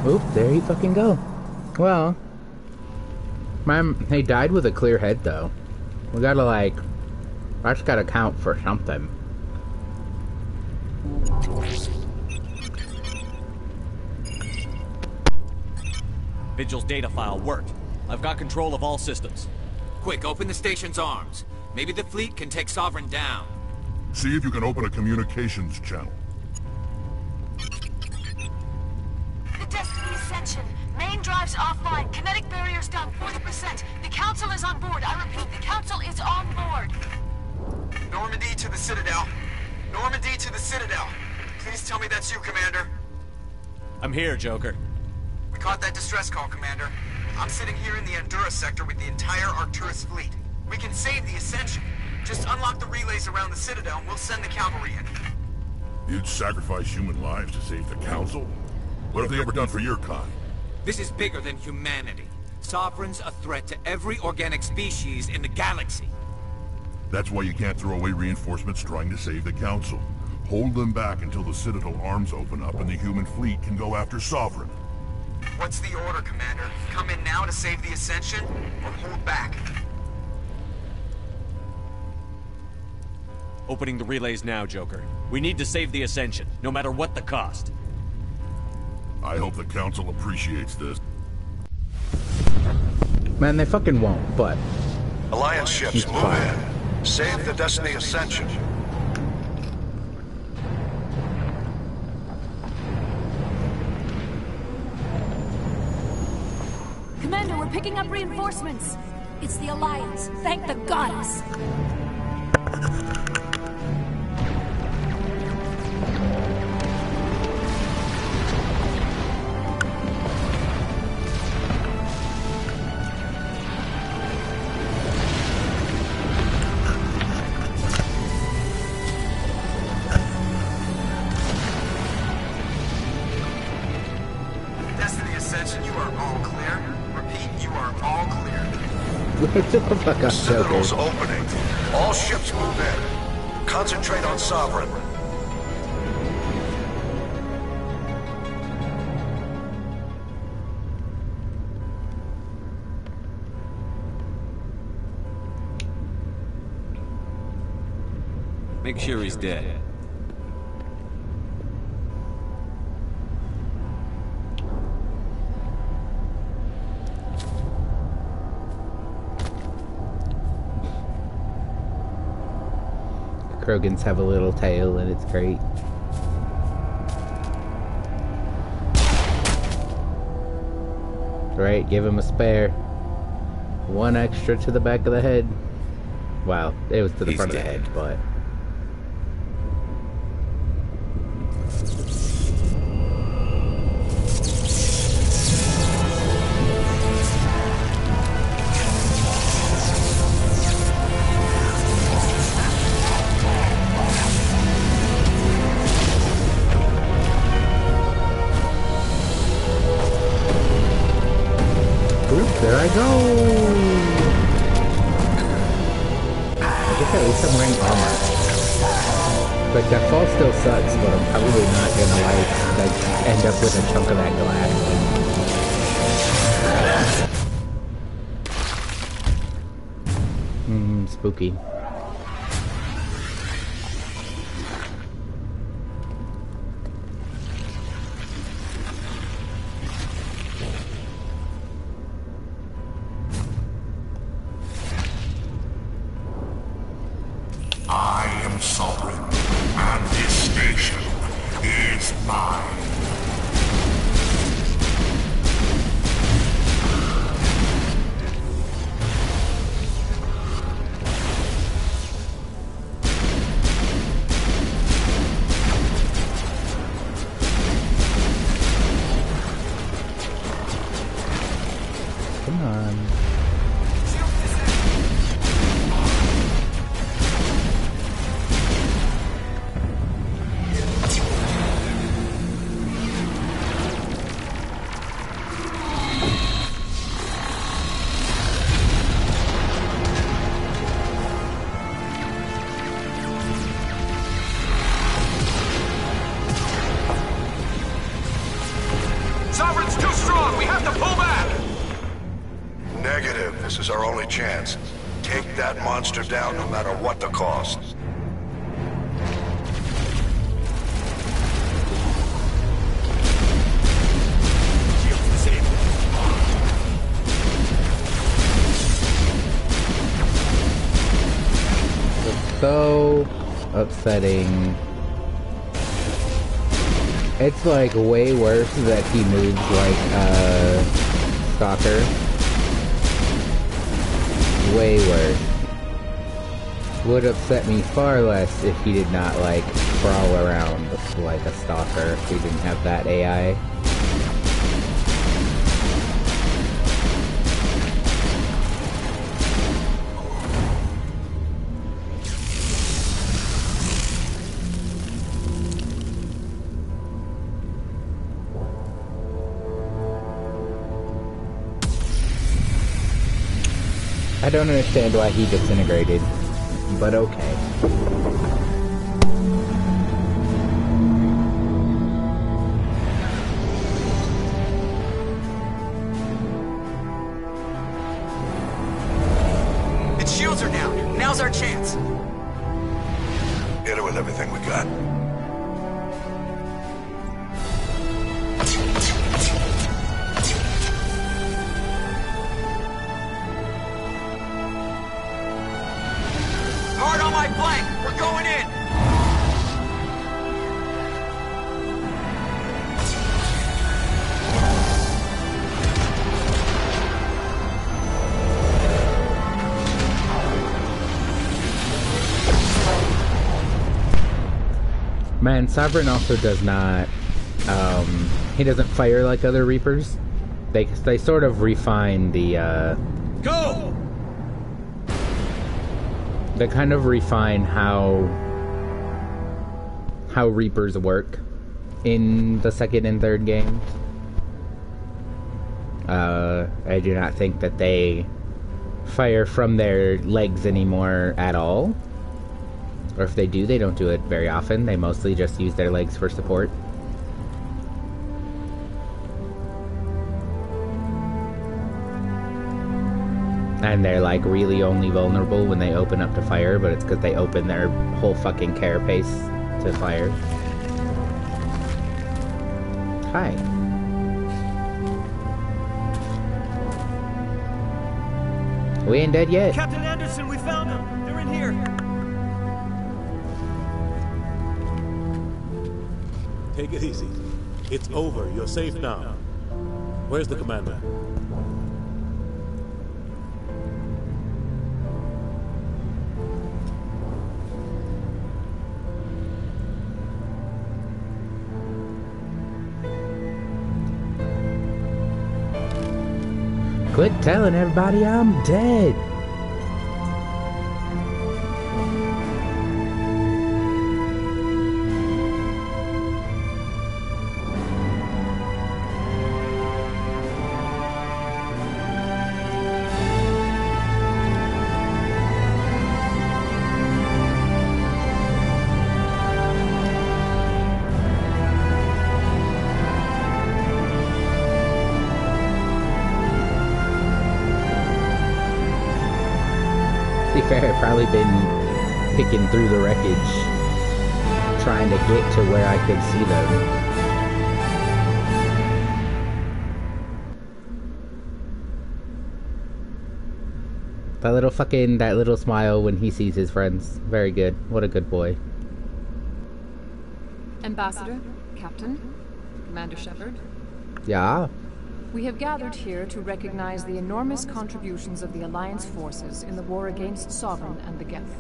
Oop, there you fucking go. Well, he died with a clear head, though. We gotta, like, I just gotta count for something. Vigil's data file worked. I've got control of all systems. Quick, open the station's arms. Maybe the fleet can take Sovereign down. See if you can open a communications channel. The Destiny Ascension. Main drives offline. Kinetic barriers down 40%. 100%. The Council is on board. I repeat, the Council is on board. Normandy to the Citadel. Normandy to the Citadel. Please tell me that's you, Commander. I'm here, Joker. We caught that distress call, Commander. I'm sitting here in the Endura sector with the entire Arcturus fleet. We can save the Ascension. Just unlock the relays around the Citadel and we'll send the cavalry in. You'd sacrifice human lives to save the Council? What have they ever done for your kind? This is bigger than humanity. Sovereign's a threat to every organic species in the galaxy. That's why you can't throw away reinforcements trying to save the Council. Hold them back until the Citadel arms open up and the human fleet can go after Sovereign. What's the order, Commander? Come in now to save the Ascension, or hold back? Opening the relays now, Joker. We need to save the Ascension, no matter what the cost. I hope the Council appreciates this. Man, they fucking won't, but... Alliance ships, move in. Save the Destiny Ascension. Commander, we're picking up reinforcements. It's the Alliance. Thank the goddess. Destiny Ascension, you are all clear. Repeat, you are all clear. The Citadel's opening. All ships move in. Concentrate on Sovereign. Make sure he's dead. Krogans have a little tail and it's great. Right, give him a spare. One extra to the back of the head. Wow, it was to the front of the head, but... There I go! I guess at least I'm wearing armor. Like, that fall still sucks, but I'm probably not gonna, like end up with a chunk of that glass. Spooky. I am Sovereign, and this station is mine. Come on. Sovereign's too strong! We have to pull back! Negative. This is our only chance. Take that monster down no matter what the cost. It's so upsetting. It's like way worse that he moves like Stalker. way worse. Would upset me far less if he did not, like, crawl around like a stalker if he didn't have that AI. I don't understand why he disintegrated, but okay. Its shields are down. Now's our chance. Hit it with everything we got. Hard on my flank. We're going in. Man, Sovereign also does not, he doesn't fire like other Reapers. They sort of refine the, Go! They kind of refine how Reapers work in the second and third games. I do not think that they fire from their legs anymore at all. Or if they do, they don't do it very often. They mostly just use their legs for support. And they're like really only vulnerable when they open up to fire, but it's because they open their whole fucking carapace to fire. Hi. We ain't dead yet. Captain Anderson, we found them. They're in here. Take it easy. It's over. You're safe now. Where's the commander? Quit telling everybody I'm dead. Fair, I've probably been picking through the wreckage, trying to get to where I could see them. That little smile when he sees his friends. Very good. What a good boy. Ambassador, Captain, Commander Shepard. Yeah? We have gathered here to recognize the enormous contributions of the Alliance forces in the war against Sovereign and the Geth.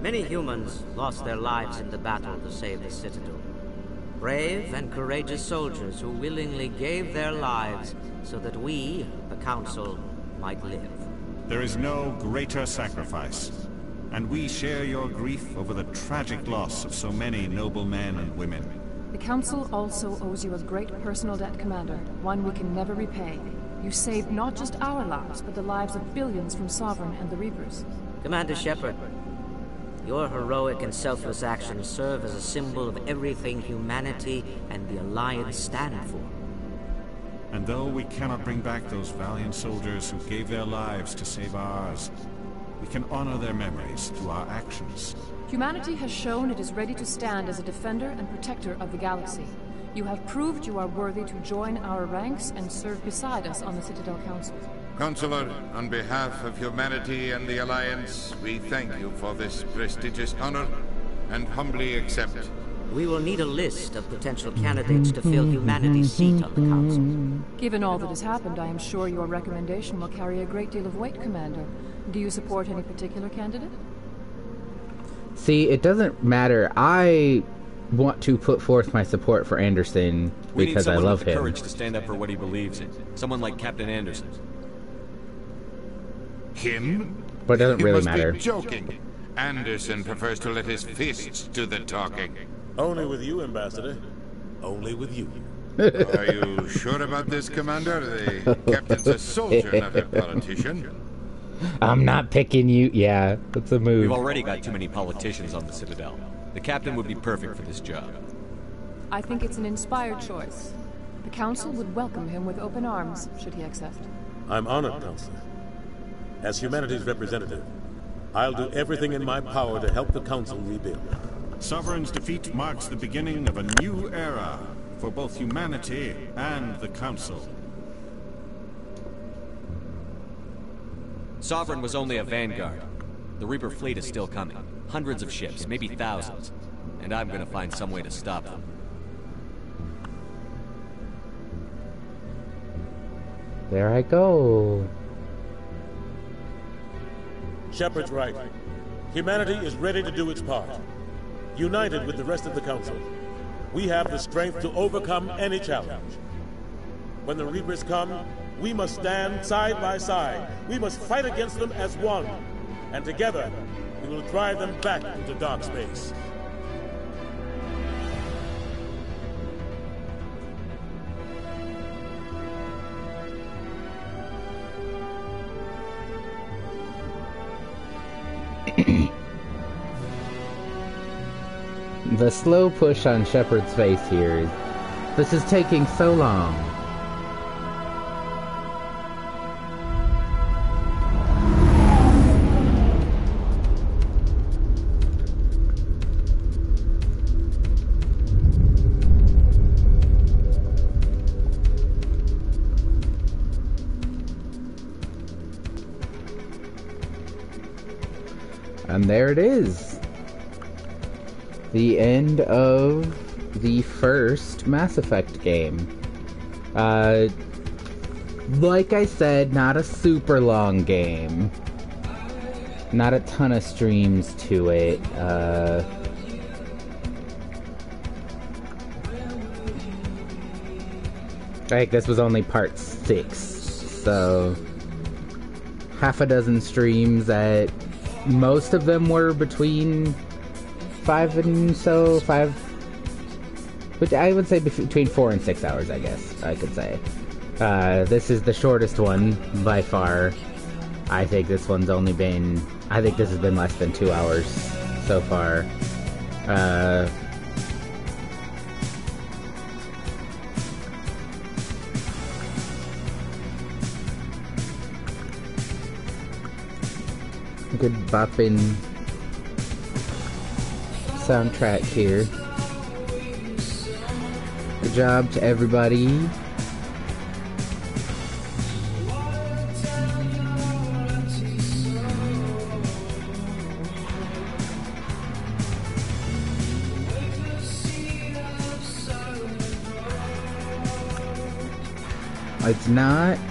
Many humans lost their lives in the battle to save the Citadel. Brave and courageous soldiers who willingly gave their lives so that we, the Council, might live. There is no greater sacrifice, and we share your grief over the tragic loss of so many noble men and women. The Council also owes you a great personal debt, Commander, one we can never repay. You saved not just our lives, but the lives of billions from Sovereign and the Reapers. Commander Shepard, your heroic and selfless actions serve as a symbol of everything humanity and the Alliance stand for. And though we cannot bring back those valiant soldiers who gave their lives to save ours, we can honor their memories through our actions. Humanity has shown it is ready to stand as a defender and protector of the galaxy. You have proved you are worthy to join our ranks and serve beside us on the Citadel Council. Counselor, on behalf of humanity and the Alliance, we thank you for this prestigious honor and humbly accept we will need a list of potential candidates to fill humanity's seat on the Council. Given all that has happened, I am sure your recommendation will carry a great deal of weight, Commander. Do you support any particular candidate? See, it doesn't matter. I want to put forth my support for Anderson because I love him. We need someone with the courage to stand up for what he believes in. Someone like Captain Anderson. Him? But it doesn't really You matter. must be joking. Anderson prefers to let his fists do the talking. Only with you, Ambassador. Only with you. Are you sure about this, Commander? The captain's a soldier, not a politician. I'm not picking you. Yeah, that's a move. We've already got too many politicians on the Citadel. The captain would be perfect for this job. I think it's an inspired choice. The Council would welcome him with open arms, should he accept. I'm honored, Counselor. As humanity's representative, I'll do everything in my power to help the Council rebuild. Sovereign's defeat marks the beginning of a new era for both humanity and the Council. Sovereign was only a vanguard. The Reaper fleet is still coming. Hundreds of ships, maybe thousands. And I'm gonna find some way to stop them. There I go. Shepard's right. Humanity is ready to do its part. United with the rest of the Council, we have the strength to overcome any challenge. When the Reapers come, we must stand side by side. We must fight against them as one. And together, we will drive them back into dark space. The slow push on Shepard's face here is... This is taking so long. And there it is. The end of the first Mass Effect game. Like I said, not a super long game. Not a ton of streams to it. I think this was only part 6, so half a dozen streams at most of them were between 5 and so, 5, which I would say between 4 and 6 hours, I guess, I could say. This is the shortest one, by far. I think this one's only been, I think this has been less than 2 hours so far. Good bopping soundtrack here. Good job to everybody.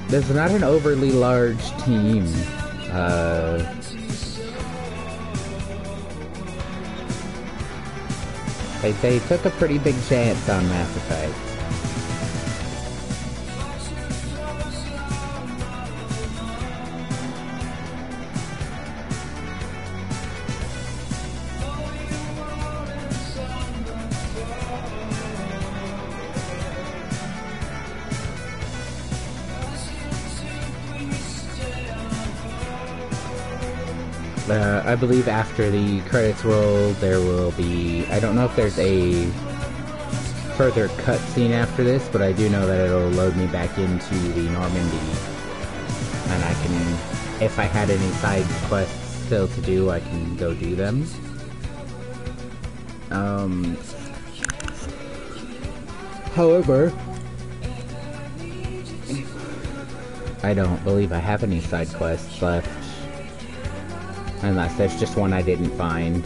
There's not an overly large team. They took a pretty big chance on Mass Effect. I believe after the credits roll, there will be... I don't know if there's a further cutscene after this, but I do know that it'll load me back into the Normandy. And I can... If I had any side quests still to do, I can go do them. However... I don't believe I have any side quests left. Unless there's just one I didn't find.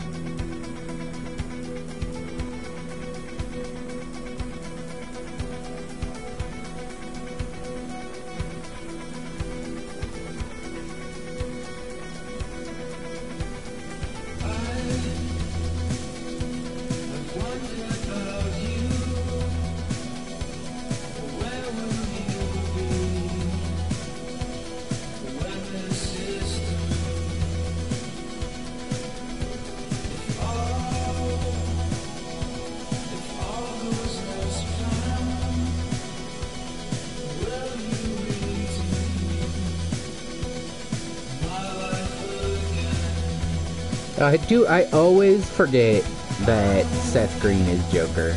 I always forget that Seth Green is Joker.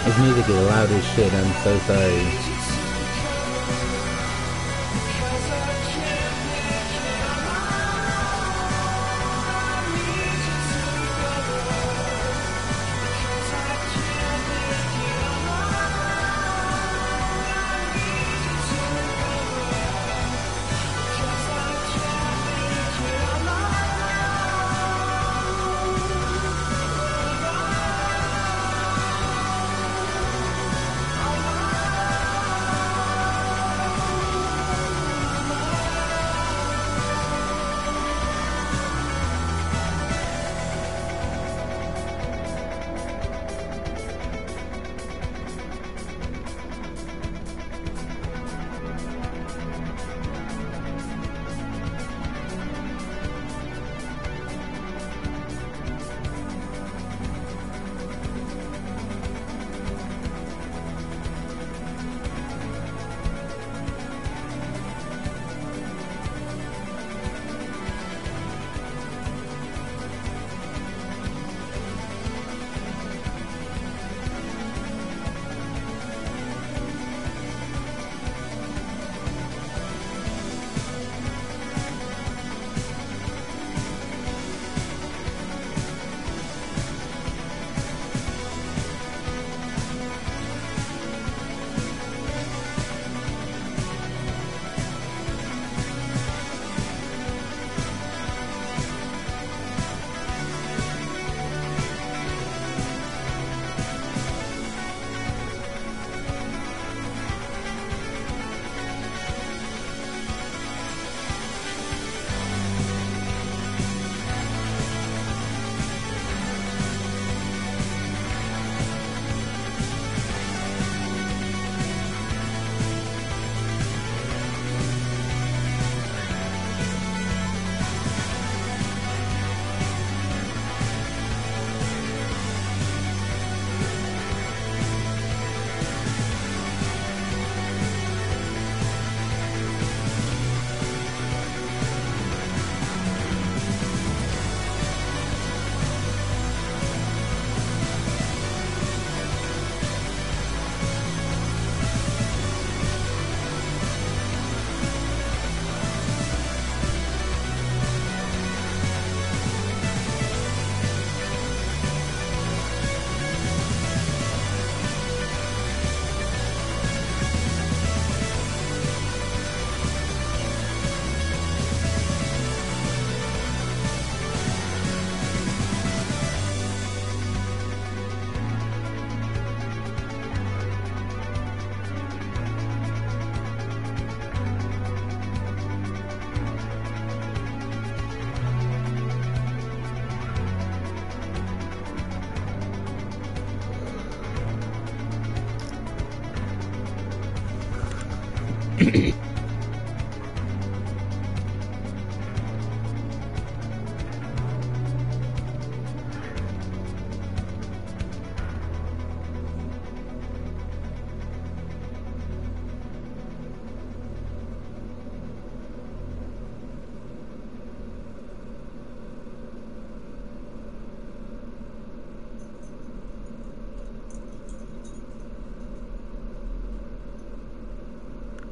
His music is loud as shit, I'm so sorry.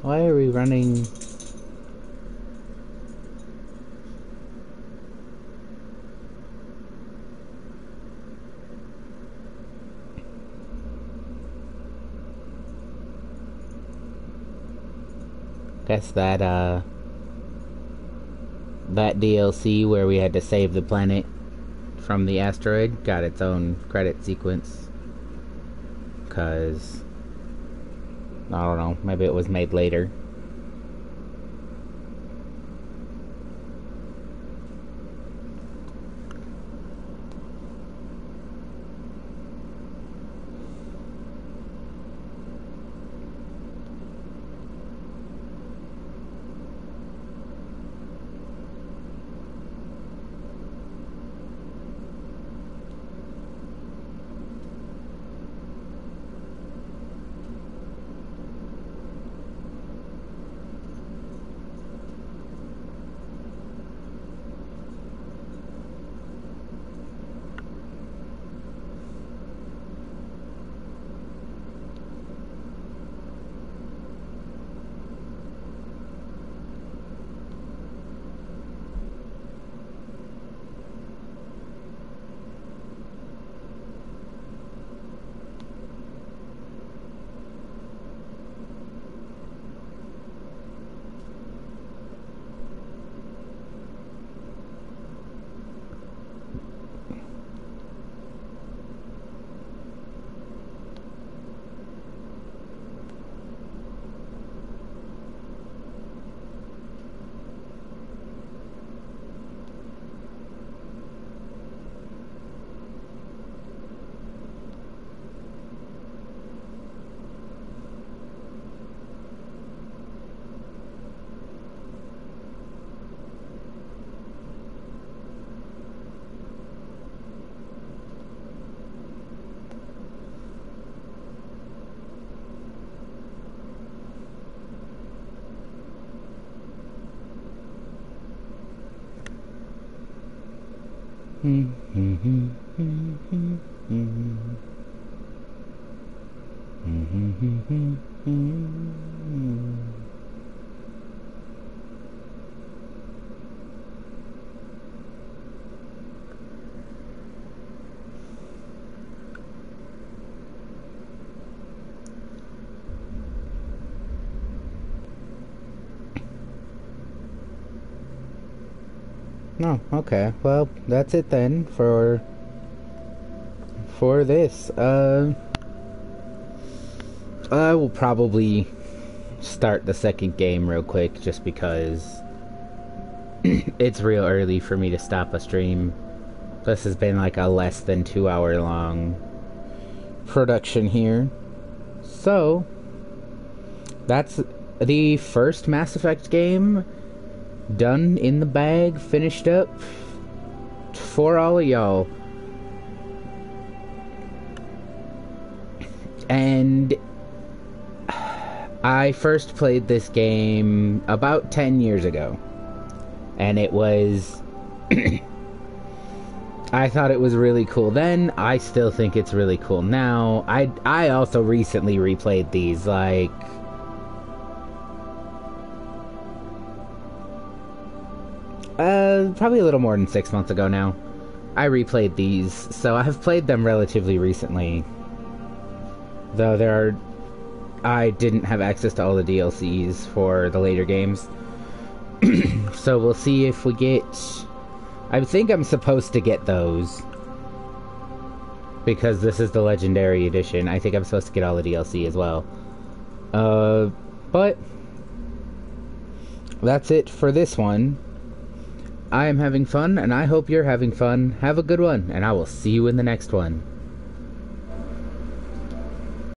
Why are we running? Guess that, that DLC where we had to save the planet from the asteroid got its own credit sequence. 'Cause, I don't know, maybe it was made later. Oh, okay. Well, that's it then for this. I will probably start the second game real quick just because it's real early for me to stop a stream. This has been like a less than 2 hour long production here. So, that's the first Mass Effect game done in the bag, finished up for all of y'all. And I first played this game about 10 years ago. And it was I thought it was really cool then. I still think it's really cool now. I also recently replayed these, like probably a little more than 6 months ago now. I replayed these, so I have played them relatively recently. Though I didn't have access to all the DLCs for the later games. So we'll see if we get... I think I'm supposed to get those. Because this is the Legendary Edition. I think I'm supposed to get all the DLC as well. But that's it for this one. I am having fun, and I hope you're having fun. Have a good one, and I will see you in the next one.